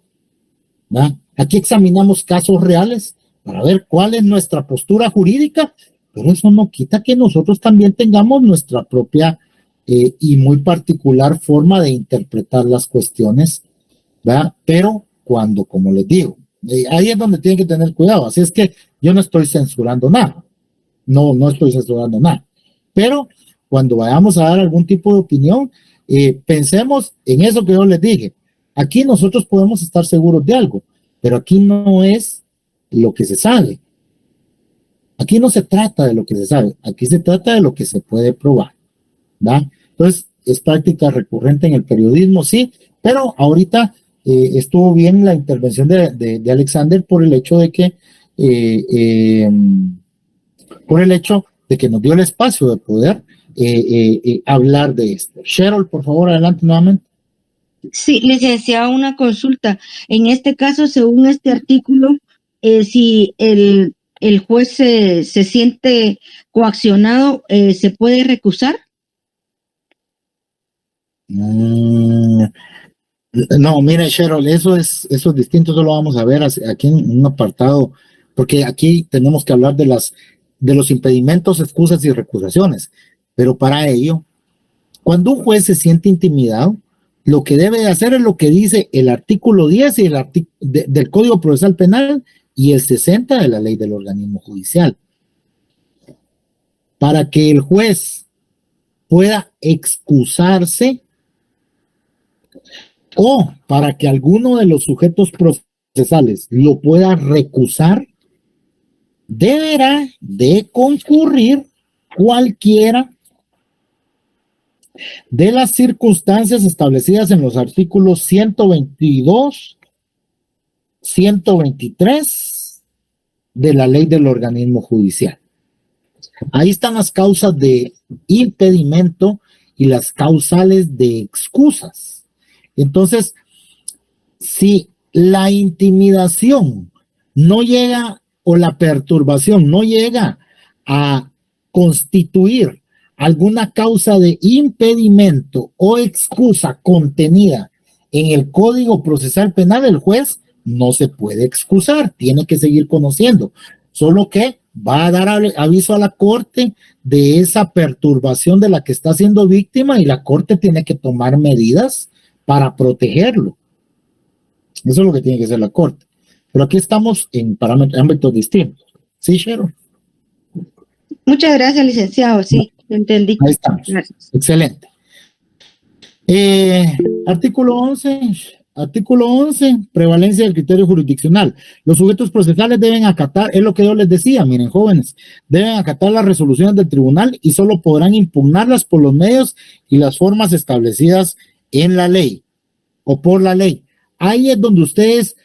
¿va? Aquí examinamos casos reales para ver cuál es nuestra postura jurídica, pero eso no quita que nosotros también tengamos nuestra propia y muy particular forma de interpretar las cuestiones, ¿verdad? Pero cuando, como les digo, ahí es donde tienen que tener cuidado. Así es que yo no estoy censurando nada, no estoy censurando nada, pero cuando vayamos a dar algún tipo de opinión, pensemos en eso que yo les dije. Aquí nosotros podemos estar seguros de algo, pero aquí no es lo que se sabe. Aquí no se trata de lo que se sabe, aquí se trata de lo que se puede probar, ¿va? Entonces, es práctica recurrente en el periodismo, sí, pero ahorita estuvo bien la intervención de Alexander por el hecho de que nos dio el espacio de poder hablar de esto. Cheryl, por favor, adelante nuevamente. Sí, licenciado, una consulta. En este caso, según este artículo, si el juez se siente coaccionado, ¿se puede recusar? No, mire, Cheryl, eso es distinto, eso lo vamos a ver aquí en un apartado, porque aquí tenemos que hablar de los impedimentos, excusas y recusaciones, pero para ello, cuando un juez se siente intimidado, lo que debe de hacer es lo que dice el artículo 10 y del Código Procesal Penal y el 60 de la Ley del Organismo Judicial. Para que el juez pueda excusarse o para que alguno de los sujetos procesales lo pueda recusar, deberá de concurrir cualquiera de las circunstancias establecidas en los artículos 122, 123 de la ley del organismo judicial. Ahí están las causas de impedimento y las causales de excusas. Entonces, si la intimidación no llega o la perturbación no llega a constituir alguna causa de impedimento o excusa contenida en el Código Procesal Penal, el juez no se puede excusar, tiene que seguir conociendo, solo que va a dar aviso a la Corte de esa perturbación de la que está siendo víctima y la Corte tiene que tomar medidas para protegerlo. Eso es lo que tiene que hacer la Corte. Pero aquí estamos en ámbitos distintos. ¿Sí, Sharon? Muchas gracias, licenciado. Sí, entendí. Ahí estamos. Gracias. Excelente. Artículo 11, prevalencia del criterio jurisdiccional. Los sujetos procesales deben acatar, es lo que yo les decía, miren, jóvenes, deben acatar las resoluciones del tribunal y solo podrán impugnarlas por los medios y las formas establecidas en la ley o por la ley. Ahí es donde ustedes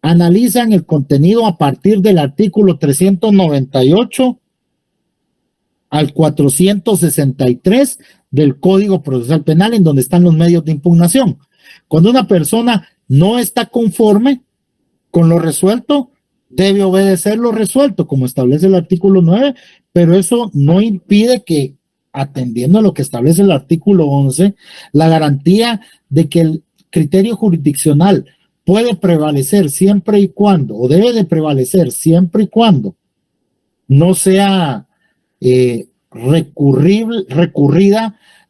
analizan el contenido a partir del artículo 398 al 463 del Código Procesal Penal, en donde están los medios de impugnación. Cuando una persona no está conforme con lo resuelto, debe obedecer lo resuelto, como establece el artículo 9, pero eso no impide que, atendiendo a lo que establece el artículo 11, la garantía de que el criterio jurisdiccional puede prevalecer siempre y cuando, o debe de prevalecer siempre y cuando no sea recurrida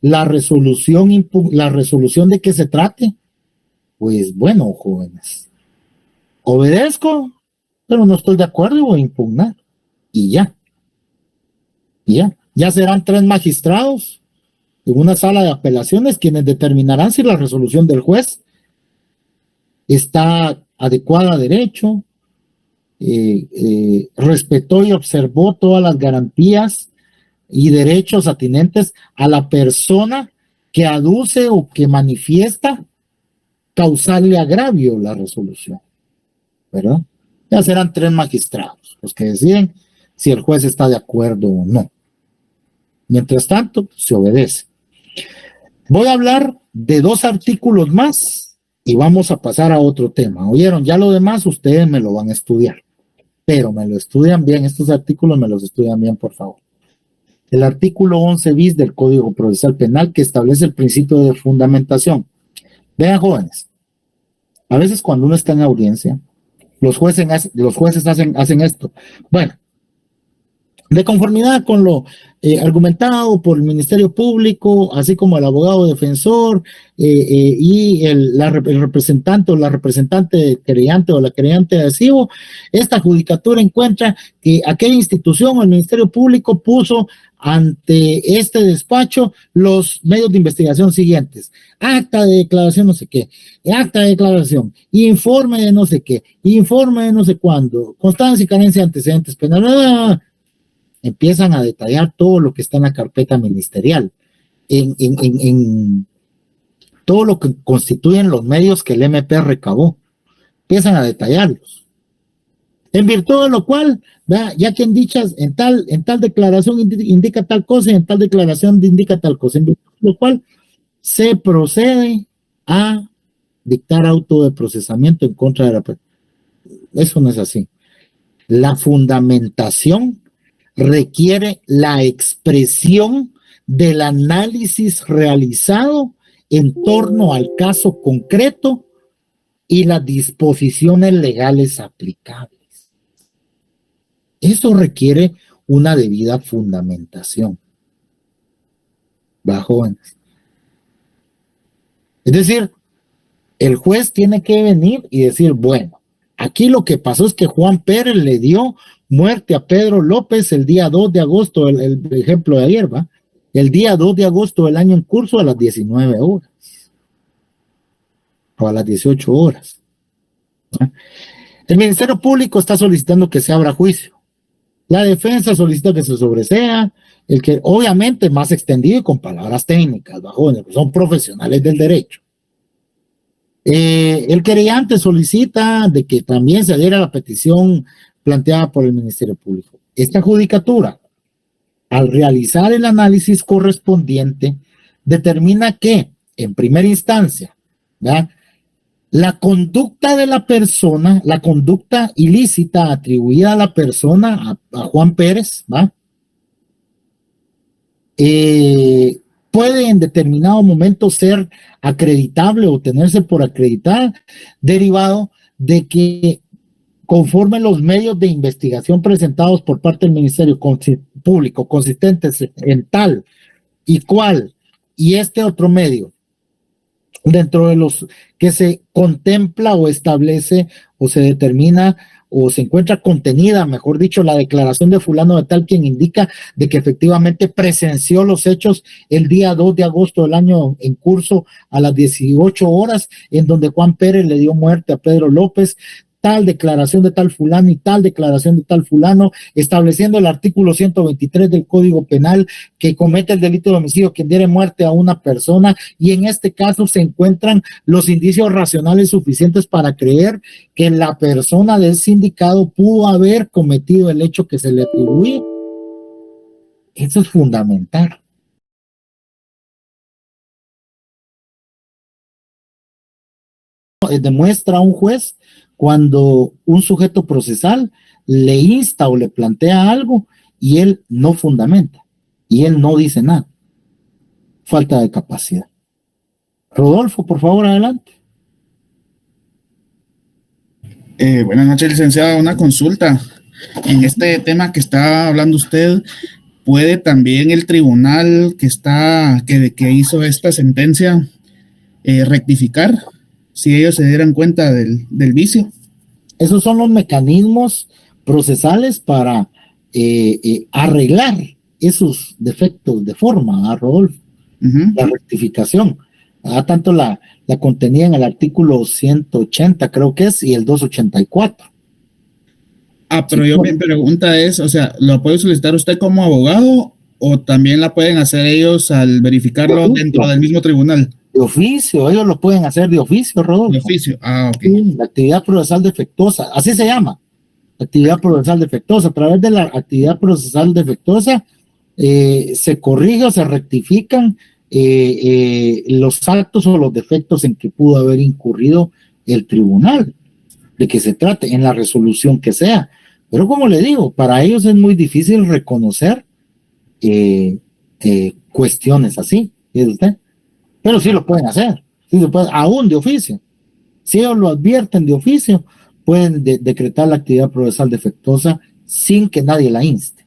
la resolución de que se trate. Pues bueno, jóvenes, obedezco, pero no estoy de acuerdo y voy a impugnar. Y ya. Ya serán 3 magistrados en una sala de apelaciones quienes determinarán si la resolución del juez está adecuada a derecho, respetó y observó todas las garantías y derechos atinentes a la persona que aduce o que manifiesta causarle agravio la resolución, ¿verdad? Ya serán 3 magistrados los que deciden si el juez está de acuerdo o no. Mientras tanto, se obedece. Voy a hablar de 2 artículos más y vamos a pasar a otro tema. ¿Oyeron? Ya lo demás ustedes me lo van a estudiar, pero me lo estudian bien, estos artículos me los estudian bien, por favor. El artículo 11 bis del Código Procesal Penal, que establece el principio de fundamentación. Vean, jóvenes, a veces cuando uno está en audiencia, los jueces hacen esto. Bueno, de conformidad con lo argumentado por el Ministerio Público, así como el abogado defensor y el representante o la representante querellante o la querellante adhesivo, esta judicatura encuentra que aquella institución o el Ministerio Público puso ante este despacho los medios de investigación siguientes: acta de declaración no sé qué, acta de declaración, informe de no sé qué, informe de no sé cuándo, constancia y carencia de antecedentes penales. Empiezan a detallar todo lo que está en la carpeta ministerial, en todo lo que constituyen los medios que el MP recabó. Empiezan a detallarlos. En virtud de lo cual, ya que en tal declaración indica tal cosa y en tal declaración indica tal cosa, en virtud de lo cual se procede a dictar auto de procesamiento en contra de la persona. Eso no es así. La fundamentación requiere la expresión del análisis realizado en torno al caso concreto y las disposiciones legales aplicables. Esto requiere una debida fundamentación. ¿Va, jóvenes? Es decir, el juez tiene que venir y decir, bueno, aquí lo que pasó es que Juan Pérez le dio muerte a Pedro López el día 2 de agosto, el ejemplo de ayer, ¿va? El día 2 de agosto del año en curso a las 19 horas o a las 18 horas. ¿Va? El Ministerio Público está solicitando que se abra juicio. La defensa solicita que se sobresea, el que obviamente más extendido y con palabras técnicas, jóvenes, son profesionales del derecho. El querellante solicita de que también se adhiera a la petición planteada por el Ministerio Público. Esta judicatura, al realizar el análisis correspondiente, determina que, en primera instancia, ¿verdad?, la conducta de la persona, la conducta ilícita atribuida a la persona, a Juan Pérez, ¿va?, puede en determinado momento ser acreditable o tenerse por acreditada, derivado de que, conforme los medios de investigación presentados por parte del Ministerio Público, consistentes en tal y cual, y este otro medio, dentro de los que se contempla o establece o se determina o se encuentra contenida, mejor dicho, la declaración de fulano de tal, quien indica de que efectivamente presenció los hechos el día 2 de agosto del año en curso a las 18 horas, en donde Juan Pérez le dio muerte a Pedro López, tal declaración de tal fulano y tal declaración de tal fulano, estableciendo el artículo 123 del Código Penal que comete el delito de homicidio quien diere muerte a una persona, y en este caso se encuentran los indicios racionales suficientes para creer que la persona del sindicado pudo haber cometido el hecho que se le atribuye. Eso es fundamental. Demuestra a un juez cuando un sujeto procesal le insta o le plantea algo y él no fundamenta y él no dice nada. Falta de capacidad. Rodolfo, por favor, adelante. Buenas noches, licenciado. Una consulta. En este tema que está hablando usted, ¿puede también el tribunal que hizo esta sentencia rectificar si ellos se dieran cuenta del vicio? Esos son los mecanismos procesales para arreglar esos defectos de forma, Rodolfo. La rectificación. Tanto la contenida en el artículo 180, creo que es, y el 284. Pero mi pregunta es, o sea, ¿lo puede solicitar usted como abogado o también la pueden hacer ellos al verificarlo dentro del mismo tribunal? De oficio, ellos lo pueden hacer de oficio, Rodolfo. De oficio, ok. Sí, la actividad procesal defectuosa, así se llama, actividad procesal defectuosa. A través de la actividad procesal defectuosa se corrige o se rectifican los actos o los defectos en que pudo haber incurrido el tribunal, de que se trate, en la resolución que sea. Pero como le digo, para ellos es muy difícil reconocer cuestiones así, ¿sí usted? Pero sí lo pueden hacer, sí lo pueden, aún de oficio. Si ellos lo advierten de oficio, pueden decretar la actividad procesal defectuosa sin que nadie la inste.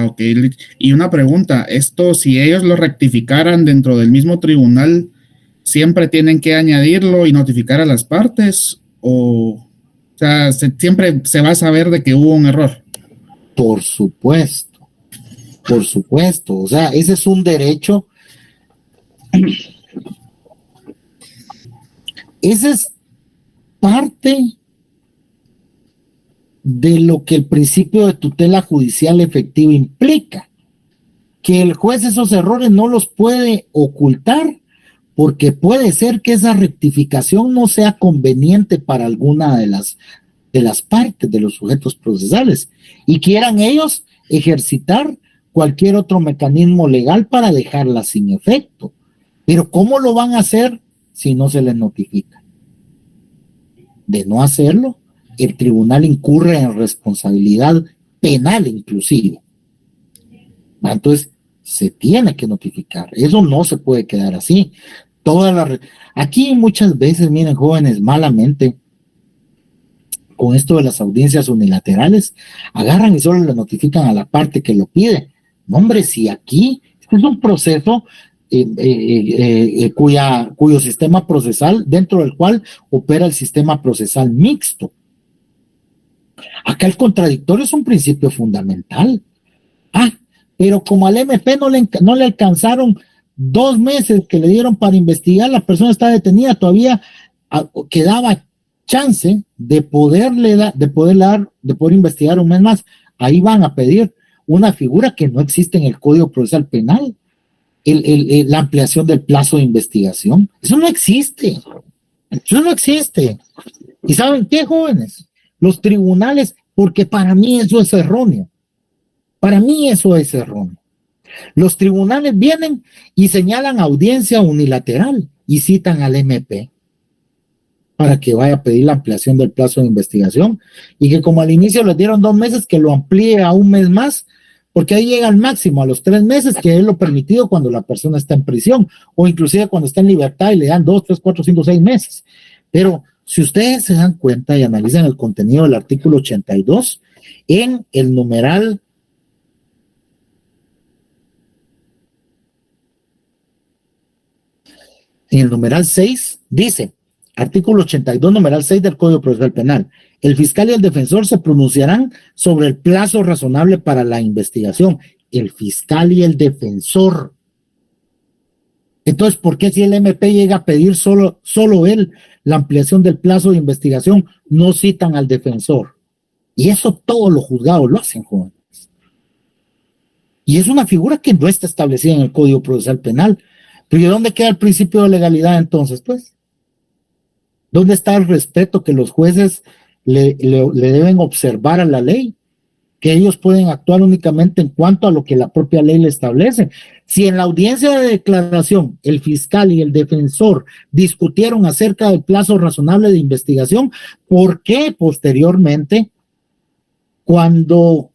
Ok. Y una pregunta, esto si ellos lo rectificaran dentro del mismo tribunal, ¿siempre tienen que añadirlo y notificar a las partes? O sea, siempre se va a saber de que hubo un error. Por supuesto. O sea, ese es un derecho. Esa es parte de lo que el principio de tutela judicial efectiva implica, que el juez esos errores no los puede ocultar, porque puede ser que esa rectificación no sea conveniente para alguna de las partes de los sujetos procesales y quieran ellos ejercitar cualquier otro mecanismo legal para dejarla sin efecto. Pero ¿cómo lo van a hacer si no se les notifica? De no hacerlo, el tribunal incurre en responsabilidad penal inclusive. Entonces, se tiene que notificar. Eso no se puede quedar así. Aquí muchas veces, miren, jóvenes, malamente, con esto de las audiencias unilaterales, agarran y solo le notifican a la parte que lo pide. No, hombre, si aquí es un proceso cuyo sistema procesal, dentro del cual opera el sistema procesal mixto. Acá el contradictorio es un principio fundamental. Pero como al MP no le alcanzaron 2 meses que le dieron para investigar, la persona está detenida, todavía quedaba chance de poder investigar un mes más. Ahí van a pedir una figura que no existe en el Código Procesal Penal, la ampliación del plazo de investigación. Eso no existe. ¿Y saben qué, jóvenes? Los tribunales, porque para mí eso es erróneo. Los tribunales vienen y señalan audiencia unilateral y citan al MP para que vaya a pedir la ampliación del plazo de investigación, y que como al inicio les dieron 2 meses, que lo amplíe a 1 mes más, porque ahí llega al máximo, a los 3 meses, que es lo permitido cuando la persona está en prisión, o inclusive cuando está en libertad y le dan 2, 3, 4, 5, 6 meses. Pero si ustedes se dan cuenta y analizan el contenido del artículo 82, en el numeral En el numeral 6 dice, artículo 82, numeral 6 del Código Procesal Penal, el fiscal y el defensor se pronunciarán sobre el plazo razonable para la investigación. El fiscal y el defensor. Entonces, ¿por qué si el MP llega a pedir solo él la ampliación del plazo de investigación, no citan al defensor? Y eso todos los juzgados lo hacen, jóvenes. Y es una figura que no está establecida en el Código Procesal Penal. Pero ¿y dónde queda el principio de legalidad entonces, pues? ¿Dónde está el respeto que los jueces le deben observar a la ley? Que ellos pueden actuar únicamente en cuanto a lo que la propia ley le establece. Si en la audiencia de declaración el fiscal y el defensor discutieron acerca del plazo razonable de investigación, ¿por qué posteriormente, cuando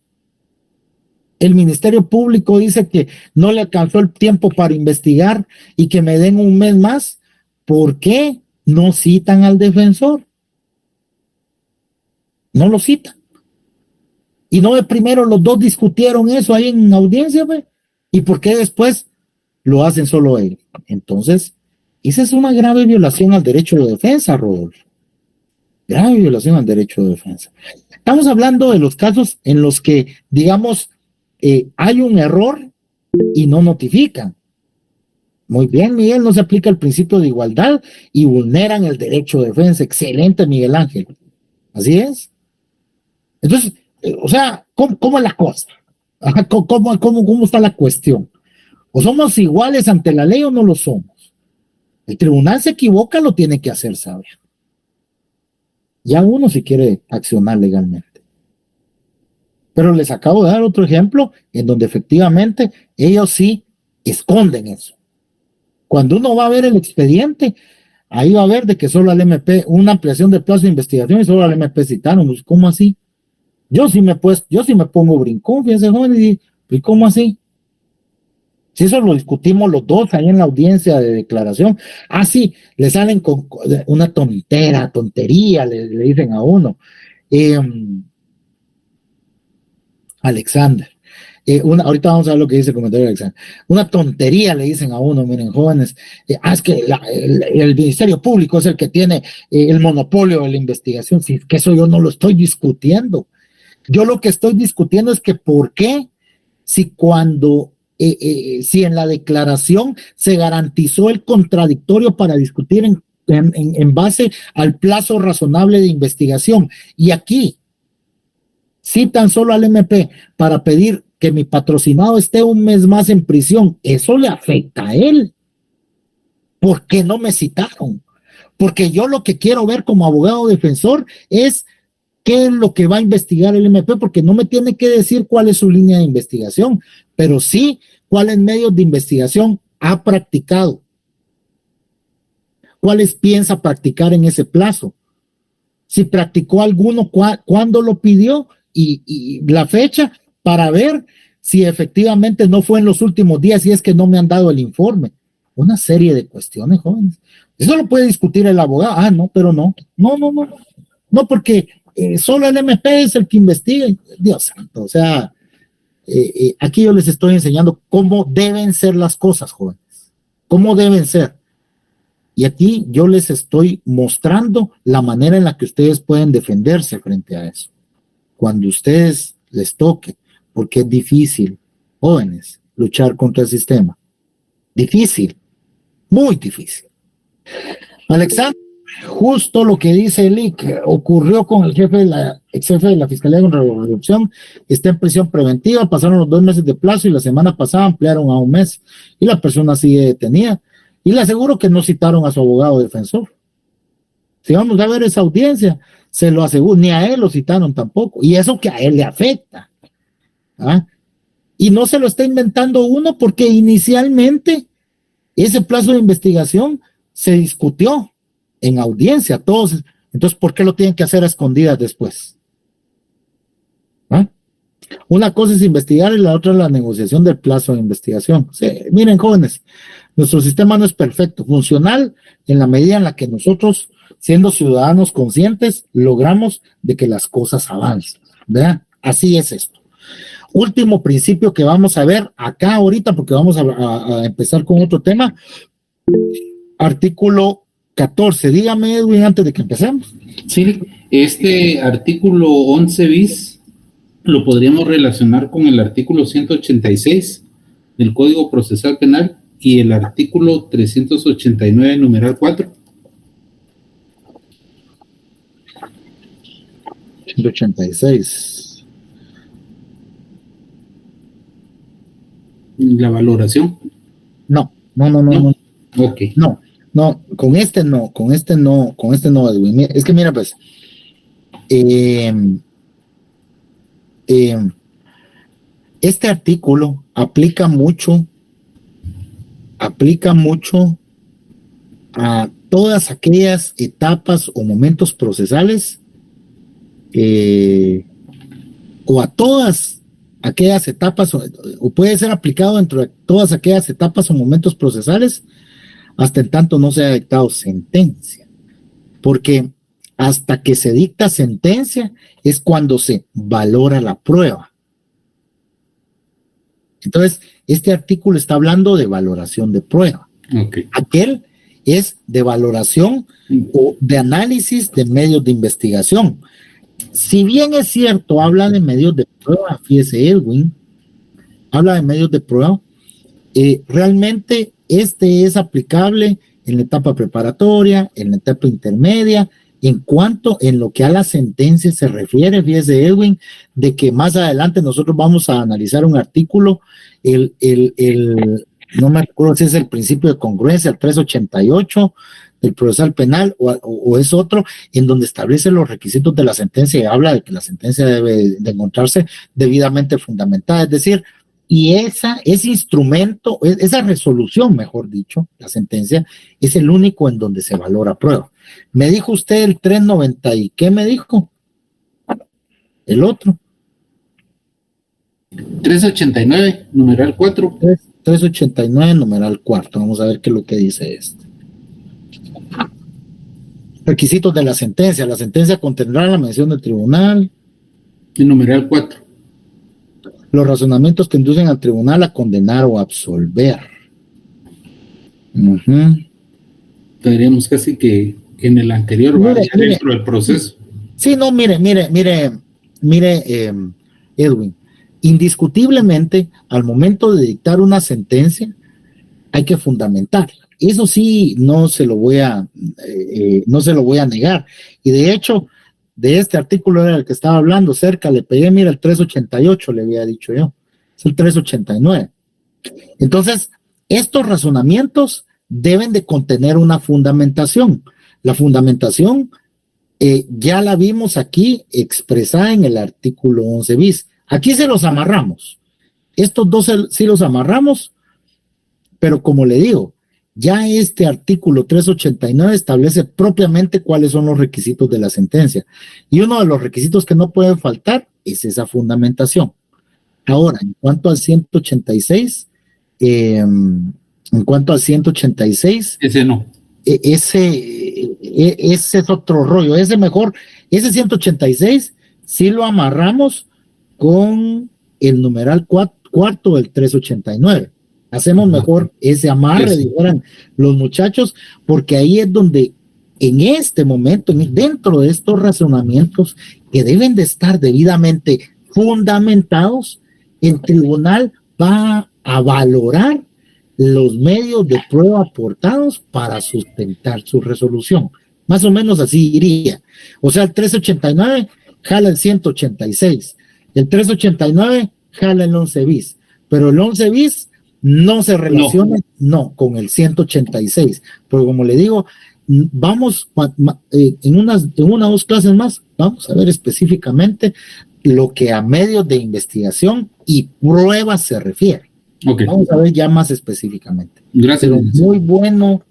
el Ministerio Público dice que no le alcanzó el tiempo para investigar y que me den 1 mes más, ¿por qué no citan al defensor? No lo citan. Y no de primero los dos discutieron eso ahí en audiencia, ¿ve? ¿Y por qué después lo hacen solo ellos? Entonces, esa es una grave violación al derecho de defensa, Rodolfo. Grave violación al derecho de defensa. Estamos hablando de los casos en los que, digamos, hay un error y no notifican. Muy bien, Miguel, no se aplica el principio de igualdad y vulneran el derecho de defensa. Excelente, Miguel Ángel. Así es. Entonces, o sea, ¿cómo es la cosa? ¿Cómo está la cuestión? ¿O somos iguales ante la ley o no lo somos? El tribunal se equivoca, lo tiene que hacer saber. Ya uno si quiere accionar legalmente. Pero les acabo de dar otro ejemplo en donde efectivamente ellos sí esconden eso. Cuando uno va a ver el expediente, ahí va a ver de que solo al MP, una ampliación del plazo de investigación y solo al MP citaron. ¿Cómo así? Yo sí me pongo brincón, fíjense, joven, ¿y cómo así? Si eso lo discutimos los dos ahí en la audiencia de declaración. Ah, sí, le salen con una tontería, le dicen a uno. Alexander. Ahorita vamos a ver lo que dice el comentario de Alexander. Una tontería le dicen a uno, miren, jóvenes. Es que el Ministerio Público es el que tiene el monopolio de la investigación. Si es que eso yo no lo estoy discutiendo. Yo lo que estoy discutiendo es que por qué, si en la declaración se garantizó el contradictorio para discutir en base al plazo razonable de investigación, y aquí citan solo al MP para pedir que mi patrocinado esté 1 mes más en prisión, eso le afecta a él. ¿Por qué no me citaron? Porque yo lo que quiero ver como abogado defensor es qué es lo que va a investigar el MP, porque no me tiene que decir cuál es su línea de investigación, pero sí cuáles medios de investigación ha practicado, cuáles piensa practicar en ese plazo, si practicó alguno, cuándo lo pidió y la fecha, para ver si efectivamente no fue en los últimos días, si es que no me han dado el informe. Una serie de cuestiones, jóvenes. Eso lo puede discutir el abogado. Ah, no, pero no, porque solo el MP es el que investiga. Dios santo, o sea, aquí yo les estoy enseñando cómo deben ser las cosas, jóvenes. Cómo deben ser. Y aquí yo les estoy mostrando la manera en la que ustedes pueden defenderse frente a eso. Cuando ustedes les toque, porque es difícil, jóvenes, luchar contra el sistema. Difícil, muy difícil. Alexander, justo lo que dice Eli, que ocurrió con el ex jefe de la Fiscalía contra la Corrupción, está en prisión preventiva, pasaron los 2 meses de plazo y la semana pasada ampliaron a 1 mes y la persona sigue detenida. Y le aseguro que no citaron a su abogado defensor. Si vamos a ver esa audiencia, se lo aseguro, ni a él lo citaron tampoco, y eso que a él le afecta. ¿Ah? Y no se lo está inventando uno porque inicialmente ese plazo de investigación se discutió en audiencia, todos. Entonces, ¿por qué lo tienen que hacer a escondidas después? ¿Ah? Una cosa es investigar y la otra es la negociación del plazo de investigación. Sí, miren, jóvenes, nuestro sistema no es perfecto, funcional en la medida en la que nosotros, siendo ciudadanos conscientes, logramos de que las cosas avancen, ¿verdad? Así es esto. Último principio que vamos a ver acá ahorita, porque vamos a empezar con otro tema. Artículo 14. Dígame, Edwin, antes de que empecemos. Sí, este artículo 11 bis lo podríamos relacionar con el artículo 186 del Código Procesal Penal y el artículo 389, numeral 4. 186. La valoración. No. Ok. No, con este no, Edwin. Es que mira, pues, este artículo aplica mucho a todas aquellas etapas o momentos procesales, o a todas aquellas etapas, o puede ser aplicado dentro de todas aquellas etapas o momentos procesales, hasta en tanto no se haya dictado sentencia, porque hasta que se dicta sentencia es cuando se valora la prueba. Entonces, este artículo está hablando de valoración de prueba. Okay. Aquel es de valoración o de análisis de medios de investigación. Si bien es cierto, habla de medios de prueba, fíjese Edwin, habla de medios de prueba, realmente este es aplicable en la etapa preparatoria, en la etapa intermedia, en lo que a la sentencia se refiere, fíjese Edwin, de que más adelante nosotros vamos a analizar un artículo, no me acuerdo si es el principio de congruencia, el 388 del procesal penal o es otro, en donde establece los requisitos de la sentencia y habla de que la sentencia debe de encontrarse debidamente fundamentada, es decir, y ese instrumento, esa resolución, mejor dicho, la sentencia, es el único en donde se valora prueba. Me dijo usted el 390 y ¿qué me dijo? El otro. 389, numeral 4. 389, numeral 4. Vamos a ver qué es lo que dice este. Requisitos de la sentencia. La sentencia contendrá la mención del tribunal. El numeral 4. Los razonamientos que inducen al tribunal a condenar o absolver. Tendríamos casi que en el anterior va dentro del proceso. Sí, no, mire, Edwin, indiscutiblemente al momento de dictar una sentencia hay que fundamentarla. Eso sí, no se lo voy a negar. Y de hecho, de este artículo era el que estaba hablando, cerca le pegué, mira, el 388 le había dicho yo, es el 389. Entonces, estos razonamientos deben de contener una fundamentación. La fundamentación ya la vimos aquí expresada en el artículo 11 bis. Aquí se los amarramos. Estos dos sí los amarramos, pero como le digo, ya este artículo 389 establece propiamente cuáles son los requisitos de la sentencia. Y uno de los requisitos que no puede faltar es esa fundamentación. Ahora, en cuanto al 186, ese no. Ese es otro rollo. Ese 186 sí lo amarramos con el numeral cuarto del 389. Hacemos mejor ese amarre, dijeran los muchachos, porque ahí es donde en este momento, dentro de estos razonamientos que deben de estar debidamente fundamentados, el tribunal va a valorar los medios de prueba aportados para sustentar su resolución. Más o menos así iría. O sea, el 389 jala el 186. El 389 jala el 11 bis. Pero el 11 bis no se relaciona con el 186. Porque como le digo, vamos en una o dos clases más, vamos a ver específicamente lo que a medios de investigación y pruebas se refiere. Okay. Vamos a ver ya más específicamente. Gracias. Pero muy bueno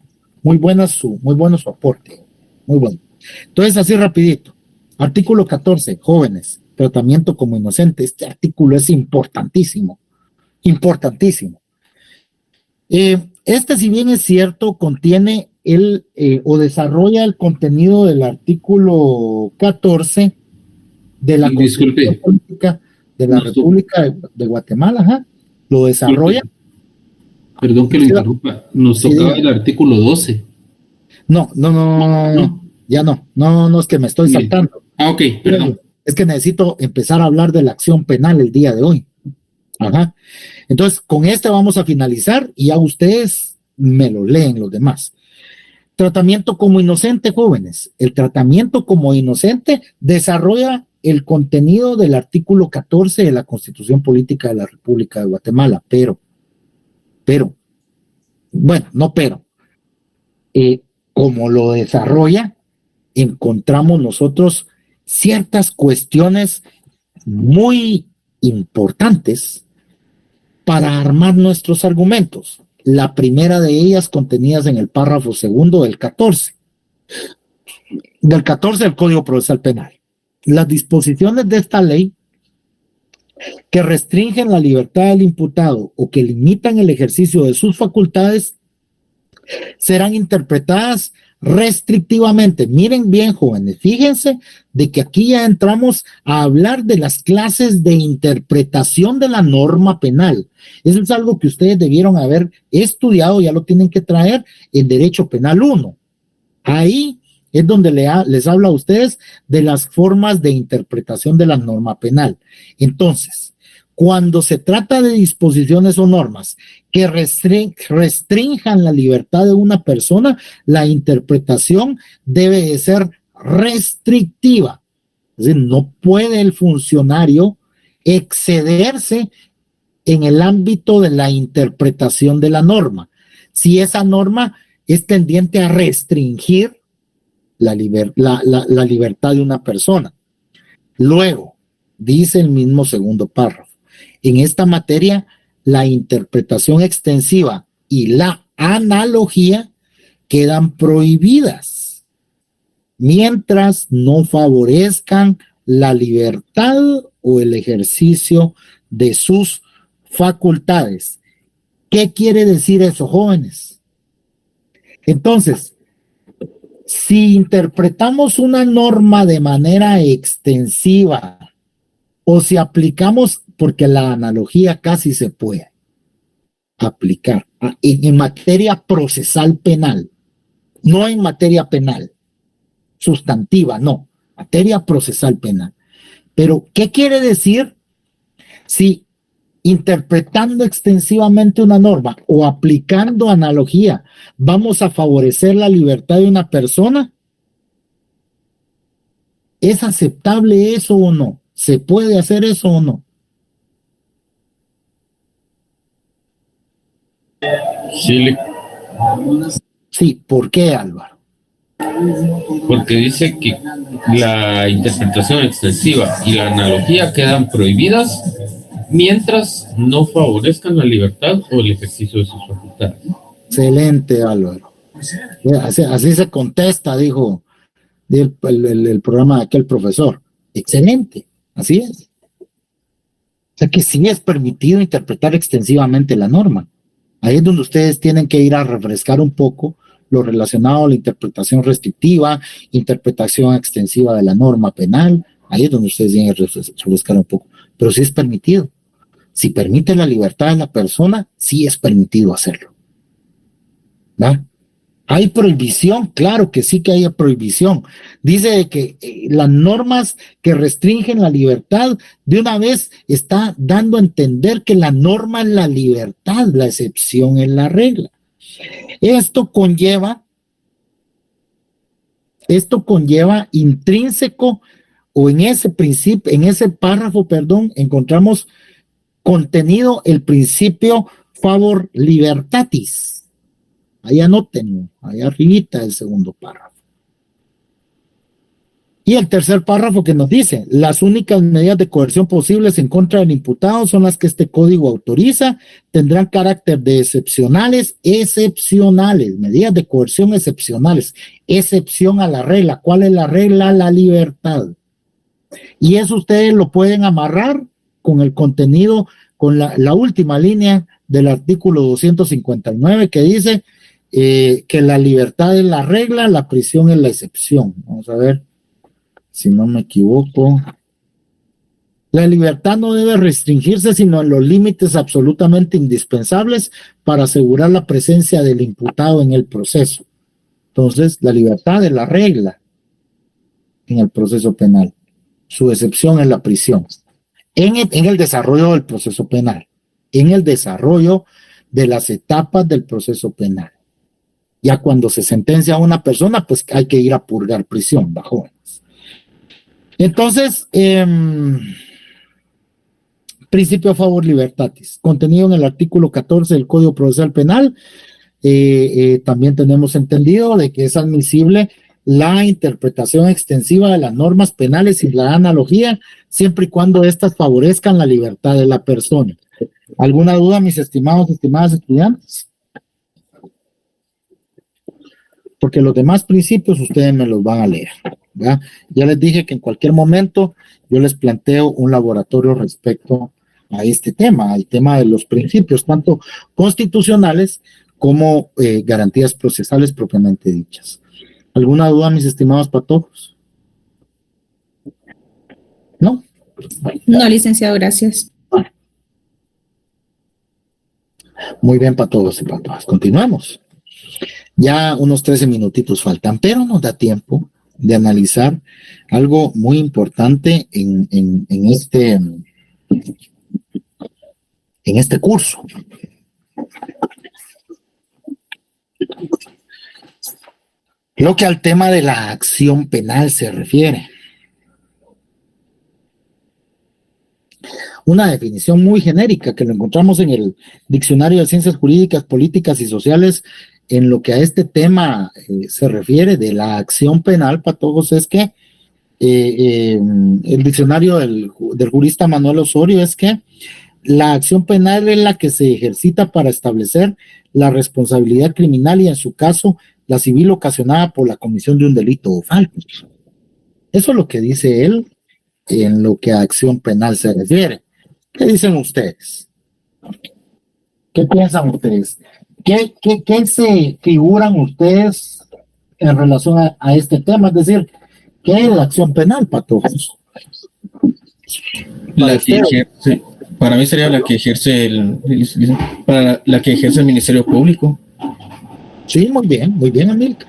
su aporte. Muy bueno. Entonces, así rapidito. Artículo 14, jóvenes, tratamiento como inocente. Este artículo es importantísimo. Importantísimo. Este, si bien es cierto, contiene o desarrolla el contenido del artículo 14 de la Constitución Política de la República de Guatemala, ajá, lo desarrolla. Perdón que lo interrumpa, nos tocaba el artículo 12. No, ya no, es que me estoy saltando. Ok, perdón. Es que necesito empezar a hablar de la acción penal el día de hoy. Ajá. Entonces, con este vamos a finalizar y ya ustedes me lo leen los demás. Tratamiento como inocente, jóvenes. El tratamiento como inocente desarrolla el contenido del artículo 14 de la Constitución Política de la República de Guatemala, pero, como lo desarrolla, encontramos nosotros ciertas cuestiones muy importantes para armar nuestros argumentos. La primera de ellas contenidas en el párrafo segundo del 14 del Código Procesal Penal. Las disposiciones de esta ley que restringen la libertad del imputado o que limitan el ejercicio de sus facultades serán interpretadas restrictivamente. Miren bien, jóvenes, fíjense de que aquí ya entramos a hablar de las clases de interpretación de la norma penal. Eso es algo que ustedes debieron haber estudiado, ya lo tienen que traer en Derecho Penal 1. Ahí es donde les habla a ustedes de las formas de interpretación de la norma penal. Entonces, cuando se trata de disposiciones o normas que restrinjan la libertad de una persona, la interpretación debe de ser restrictiva. Es decir, no puede el funcionario excederse en el ámbito de la interpretación de la norma. Si esa norma es tendiente a restringir la libertad de una persona. Luego, dice el mismo segundo párrafo, en esta materia, la interpretación extensiva y la analogía quedan prohibidas mientras no favorezcan la libertad o el ejercicio de sus facultades. ¿Qué quiere decir eso, jóvenes? Entonces, si interpretamos una norma de manera extensiva o si aplicamos, porque la analogía casi se puede aplicar en materia procesal penal, no en materia penal, sustantiva, no, materia procesal penal. Pero, ¿qué quiere decir si interpretando extensivamente una norma o aplicando analogía vamos a favorecer la libertad de una persona? ¿Es aceptable eso o no? ¿Se puede hacer eso o no? Sí, ¿por qué, Álvaro? Porque dice que la interpretación extensiva y la analogía quedan prohibidas mientras no favorezcan la libertad o el ejercicio de sus facultades. Excelente, Álvaro. Así se contesta, dijo el programa de aquel profesor. Excelente, así es. O sea que sí es permitido interpretar extensivamente la norma. Ahí es donde ustedes tienen que ir a refrescar un poco lo relacionado a la interpretación restrictiva, interpretación extensiva de la norma penal. Ahí es donde ustedes tienen que refrescar un poco. Pero sí es permitido. Si permite la libertad de la persona, sí es permitido hacerlo. ¿Va? ¿Hay prohibición? Claro que sí que hay prohibición. Dice que las normas que restringen la libertad, de una vez está dando a entender que la norma es la libertad, la excepción es la regla. Esto conlleva Esto conlleva intrínseco, o en ese principio, en ese párrafo, perdón, encontramos contenido el principio favor libertatis. Ahí anoten, ahí arribita el segundo párrafo. Y el tercer párrafo que nos dice, las únicas medidas de coerción posibles en contra del imputado son las que este código autoriza, tendrán carácter de excepcionales, medidas de coerción excepcionales, excepción a la regla. ¿Cuál es la regla? La libertad. Y eso ustedes lo pueden amarrar con el contenido, con la última línea del artículo 259 que dice que la libertad es la regla, la prisión es la excepción. Vamos a ver si no me equivoco. La libertad no debe restringirse sino en los límites absolutamente indispensables para asegurar la presencia del imputado en el proceso. Entonces, la libertad es la regla en el proceso penal. Su excepción es la prisión. En el desarrollo del proceso penal, en el desarrollo de las etapas del proceso penal. Ya cuando se sentencia a una persona, pues hay que ir a purgar prisión, bajo. Entonces, principio a favor libertatis, contenido en el artículo 14 del Código Procesal Penal. También tenemos entendido de que es admisible la interpretación extensiva de las normas penales y la analogía, siempre y cuando éstas favorezcan la libertad de la persona. ¿Alguna duda, mis estimadas estudiantes? Porque los demás principios ustedes me los van a leer, ¿verdad? Ya les dije que en cualquier momento yo les planteo un laboratorio respecto a este tema, al tema de los principios, tanto constitucionales como garantías procesales propiamente dichas. ¿Alguna duda, mis estimados patojos? ¿No? No, licenciado, gracias. Muy bien, patojos y patojas. Continuemos. Ya unos 13 minutitos faltan, pero nos da tiempo de analizar algo muy importante en este curso. Lo que al tema de la acción penal se refiere. Una definición muy genérica que lo encontramos en el Diccionario de Ciencias Jurídicas, Políticas y Sociales en lo que a este tema se refiere de la acción penal, patojos, es que el diccionario del jurista Manuel Osorio es que la acción penal es la que se ejercita para establecer la responsabilidad criminal y en su caso la civil ocasionada por la comisión de un delito o falta. Eso es lo que dice él en lo que a acción penal se refiere. ¿Qué dicen ustedes? ¿Qué piensan ustedes? ¿Qué se figuran ustedes en relación a este tema? Es decir, ¿qué es la acción penal, patojos? Para mí sería la que ejerce la que ejerce el Ministerio Público. Sí, muy bien, Amilcar.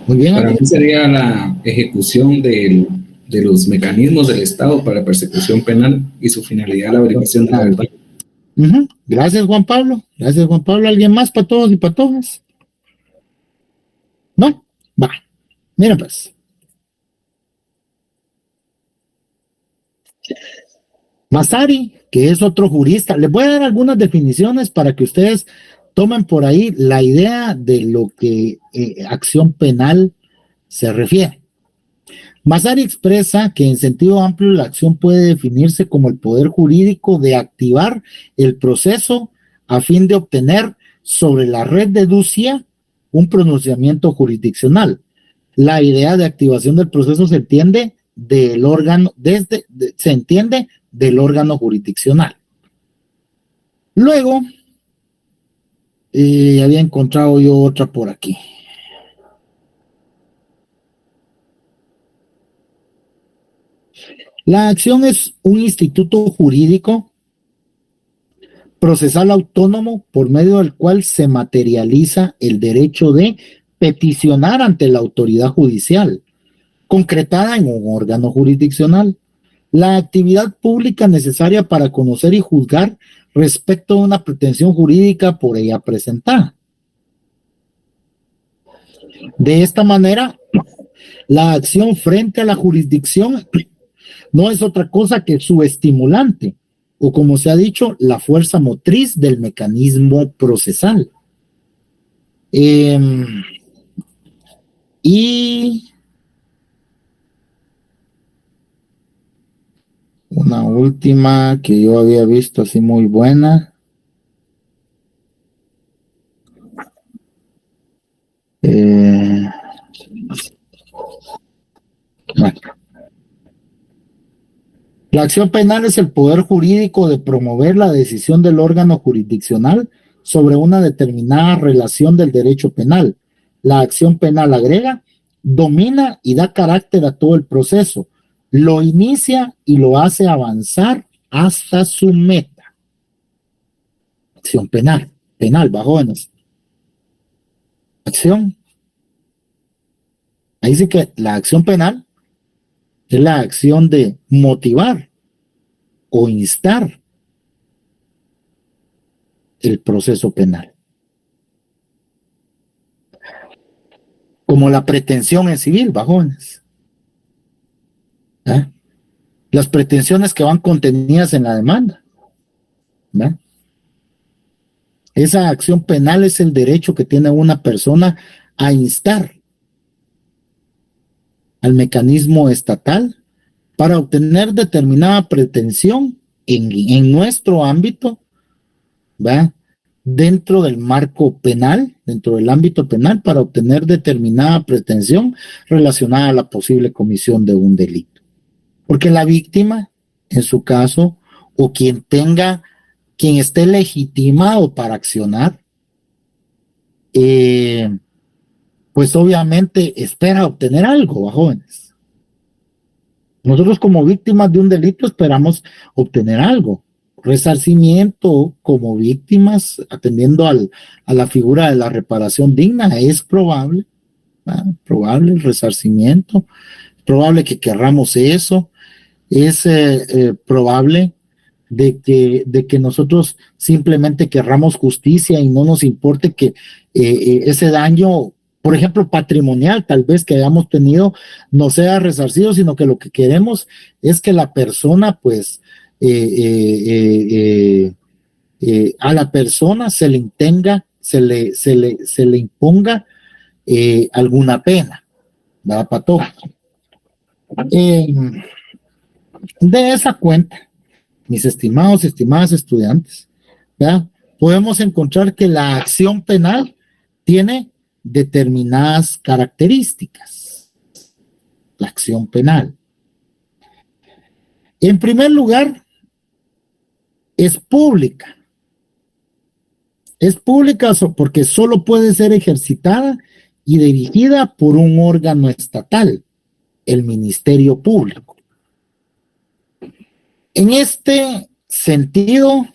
Muy bien, para mí sería la ejecución de los mecanismos del Estado para la persecución penal y su finalidad la verificación de la verdad. Gracias, Juan Pablo. ¿Alguien más, patojos y patojas? ¿No? Va. Mira pues. Massari, que es otro jurista, les voy a dar algunas definiciones para que ustedes tomen por ahí la idea de lo que acción penal se refiere. Massari expresa que en sentido amplio la acción puede definirse como el poder jurídico de activar el proceso a fin de obtener sobre la red deducía un pronunciamiento jurisdiccional. La idea de activación del proceso se entiende del órgano jurisdiccional. Luego, había encontrado yo otra por aquí. La acción es un instituto jurídico procesal autónomo por medio del cual se materializa el derecho de peticionar ante la autoridad judicial, concretada en un órgano jurisdiccional, la actividad pública necesaria para conocer y juzgar respecto de una pretensión jurídica por ella presentada. De esta manera, La acción frente a la jurisdicción no es otra cosa que su estimulante, o como se ha dicho, la fuerza motriz del mecanismo procesal. Y una última que yo había visto así muy buena. Bueno. La acción penal es el poder jurídico de promover la decisión del órgano jurisdiccional sobre una determinada relación del derecho penal. La acción penal agrega, domina y da carácter a todo el proceso, lo inicia y lo hace avanzar hasta su meta. Acción penal, jóvenes. Acción. Ahí dice que la acción penal es la acción de motivar o instar el proceso penal. Como la pretensión en civil, jóvenes. Las pretensiones que van contenidas en la demanda. Esa acción penal es el derecho que tiene una persona a instar al mecanismo estatal para obtener determinada pretensión en nuestro ámbito, dentro del marco penal, dentro del ámbito penal, para obtener determinada pretensión relacionada a la posible comisión de un delito. Porque la víctima, en su caso, o quien esté legitimado para accionar, pues obviamente espera obtener algo, jóvenes. Nosotros como víctimas de un delito esperamos obtener algo, resarcimiento como víctimas, atendiendo a la figura de la reparación digna, es probable el resarcimiento, probable que querramos eso, es probable de que nosotros simplemente querramos justicia y no nos importe que ese daño, por ejemplo, patrimonial, tal vez que hayamos tenido, no sea resarcido, sino que lo que queremos es que la persona, pues, a la persona se le imponga alguna pena, ¿verdad, Pato? De esa cuenta, mis estimados y estimadas estudiantes, ¿verdad? Podemos encontrar que la acción penal tiene determinadas características. La acción penal. En primer lugar, es pública. Es pública porque solo puede ser ejercitada y dirigida por un órgano estatal, el Ministerio Público. En este sentido,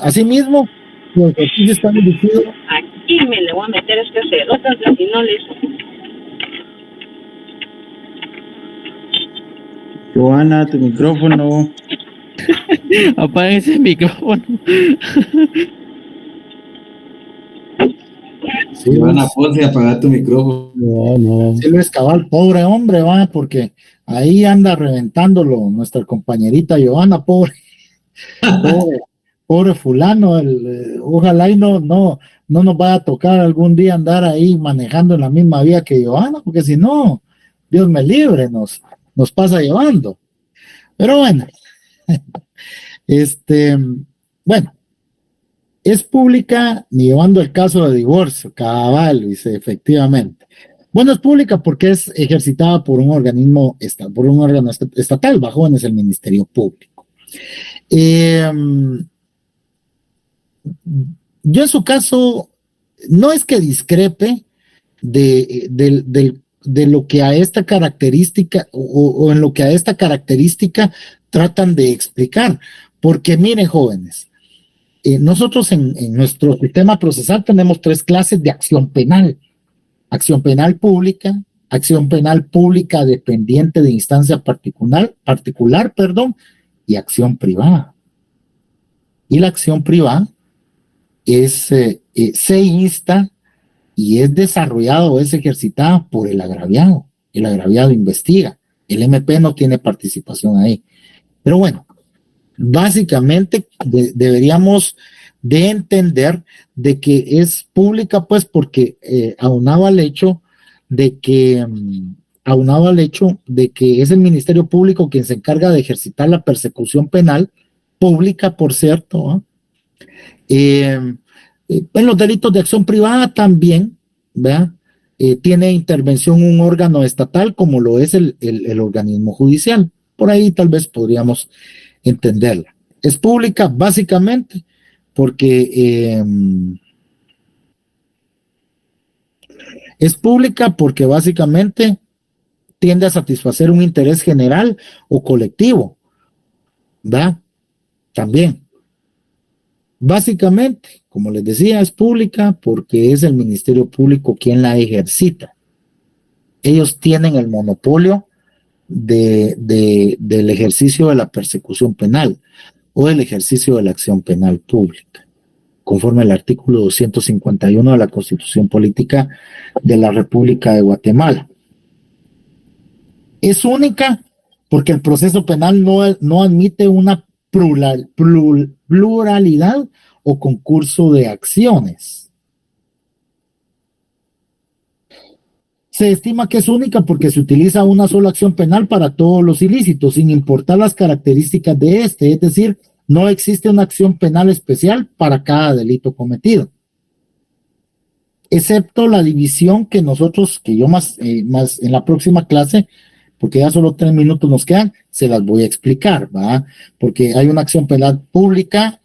asimismo, los ejercicios están dirigidos. Aquí me le voy a meter este cerotas, si no les. Johanna, tu micrófono. Apaga ese micrófono. Sí, Johanna, ponte a apagar tu micrófono. No. Sí, Luis Cabal, pobre hombre, porque ahí anda reventándolo nuestra compañerita Johanna, pobre fulano, ojalá y no nos vaya a tocar algún día andar ahí manejando en la misma vía que Johanna, porque si no, Dios me libre, nos pasa llevando. Pero bueno, bueno, es pública llevando el caso de divorcio, cabal, dice, efectivamente. Bueno, es pública porque es ejercitada por un órgano estatal, jóvenes, el Ministerio Público. Yo en su caso, no es que discrepe de lo que a esta característica o en lo que a esta característica tratan de explicar, porque miren, jóvenes, nosotros en nuestro sistema procesal tenemos 3 clases de acción penal: acción penal pública, acción penal pública dependiente de instancia particular, y acción privada. Y la acción privada se insta y es desarrollada o es ejercitada por el agraviado. El agraviado investiga. El MP no tiene participación ahí. Pero bueno, básicamente deberíamos de entender de que es pública, pues, porque aunado al hecho de que es el Ministerio Público quien se encarga de ejercitar la persecución penal, pública, por cierto, en los delitos de acción privada también, ¿verdad? Tiene intervención un órgano estatal como lo es el organismo judicial. Por ahí tal vez podríamos entenderla. Es pública básicamente porque básicamente tiende a satisfacer un interés general o colectivo, ¿verdad? También. Básicamente, como les decía, es pública porque es el Ministerio Público quien la ejercita. Ellos tienen el monopolio del ejercicio de la persecución penal o el ejercicio de la acción penal pública, conforme al artículo 251 de la Constitución Política de la República de Guatemala. Es única porque el proceso penal no admite una pluralidad o concurso de acciones. Se estima que es única porque se utiliza una sola acción penal para todos los ilícitos, sin importar las características de este, es decir, no existe una acción penal especial para cada delito cometido. Excepto la división que yo más en la próxima clase, porque ya solo 3 minutos nos quedan, se las voy a explicar, ¿va? Porque hay una acción penal pública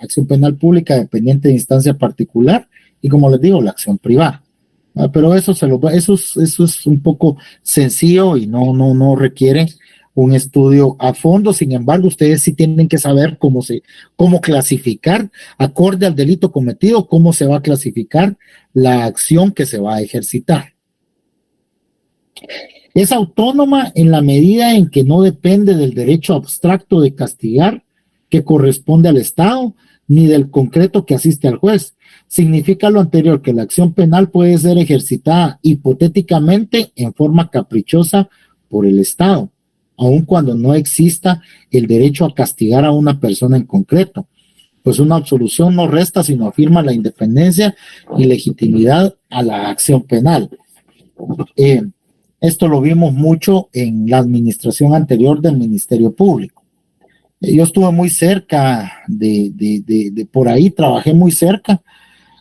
dependiente de instancia particular, y como les digo, la acción privada. Pero eso es un poco sencillo y no requiere un estudio a fondo. Sin embargo, ustedes sí tienen que saber cómo clasificar, acorde al delito cometido, cómo se va a clasificar la acción que se va a ejercitar. Es autónoma en la medida en que no depende del derecho abstracto de castigar que corresponde al Estado, ni del concreto que asiste al juez. Significa lo anterior, que la acción penal puede ser ejercitada hipotéticamente en forma caprichosa por el Estado, aun cuando no exista el derecho a castigar a una persona en concreto, pues una absolución no resta sino afirma la independencia y legitimidad a la acción penal. Esto lo vimos mucho en la administración anterior del Ministerio Público. Yo estuve muy cerca de por ahí, trabajé muy cerca,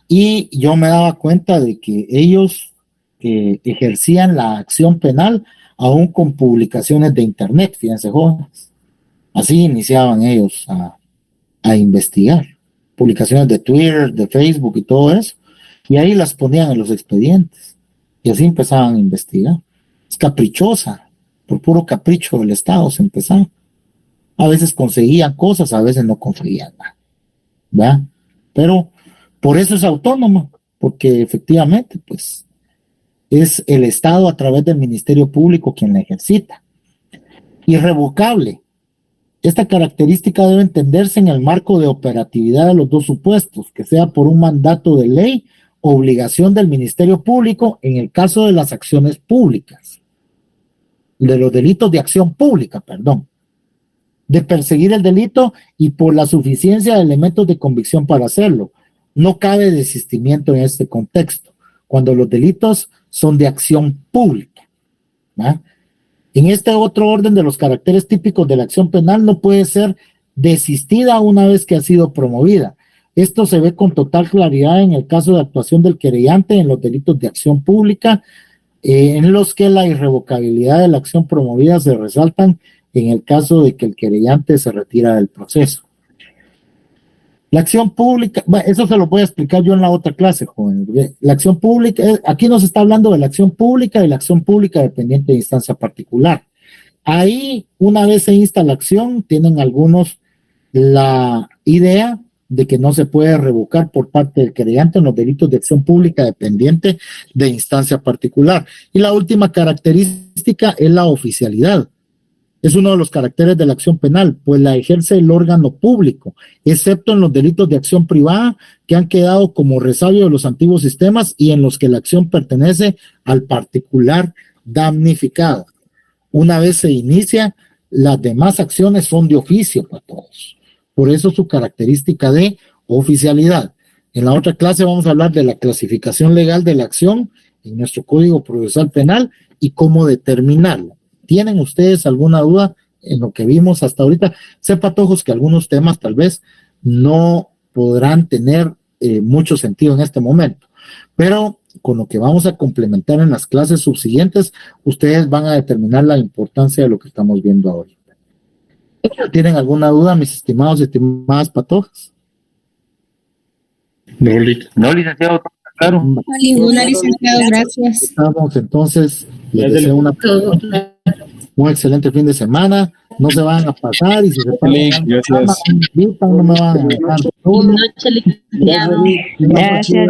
y yo me daba cuenta de que ellos ejercían la acción penal aún con publicaciones de internet, fíjense jóvenes. Así iniciaban ellos a investigar. Publicaciones de Twitter, de Facebook y todo eso, y ahí las ponían en los expedientes, y así empezaban a investigar. Es caprichosa, por puro capricho del Estado se empezaba. A veces conseguían cosas, a veces no conseguían nada, ¿verdad? Pero por eso es autónomo, porque efectivamente, pues, es el Estado a través del Ministerio Público quien la ejercita. Irrevocable. Esta característica debe entenderse en el marco de operatividad de los dos supuestos, que sea por un mandato de ley o obligación del Ministerio Público en el caso de las acciones públicas, de los delitos de acción pública, de perseguir el delito y por la suficiencia de elementos de convicción para hacerlo. No cabe desistimiento en este contexto, cuando los delitos son de acción pública, ¿verdad? En este otro orden de los caracteres típicos de la acción penal no puede ser desistida una vez que ha sido promovida. Esto se ve con total claridad en el caso de actuación del querellante en los delitos de acción pública, en los que la irrevocabilidad de la acción promovida se resaltan en el caso de que el querellante se retira del proceso. La acción pública, bueno, eso se lo voy a explicar yo en la otra clase, joven. La acción pública, aquí nos está hablando de la acción pública y la acción pública dependiente de instancia particular. Ahí, una vez se insta la acción, tienen algunos la idea de que no se puede revocar por parte del querellante en los delitos de acción pública dependiente de instancia particular. Y la última característica es la oficialidad. Es uno de los caracteres de la acción penal, pues la ejerce el órgano público, excepto en los delitos de acción privada que han quedado como resabio de los antiguos sistemas y en los que la acción pertenece al particular damnificado. Una vez se inicia, las demás acciones son de oficio para todos. Por eso su característica de oficialidad. En la otra clase vamos a hablar de la clasificación legal de la acción en nuestro Código Procesal Penal y cómo determinarlo. ¿Tienen ustedes alguna duda en lo que vimos hasta ahorita? Sé, patojos, que algunos temas tal vez no podrán tener mucho sentido en este momento, pero con lo que vamos a complementar en las clases subsiguientes, ustedes van a determinar la importancia de lo que estamos viendo ahorita. ¿Tienen alguna duda, mis estimados y estimadas patojas? No, licenciado, claro. No, ninguna, licenciado, gracias. Estamos entonces, les deseo un excelente fin de semana. No se van a pasar y si se pasan, no me van a dejar solo. Buenas noches, licenciado. Gracias.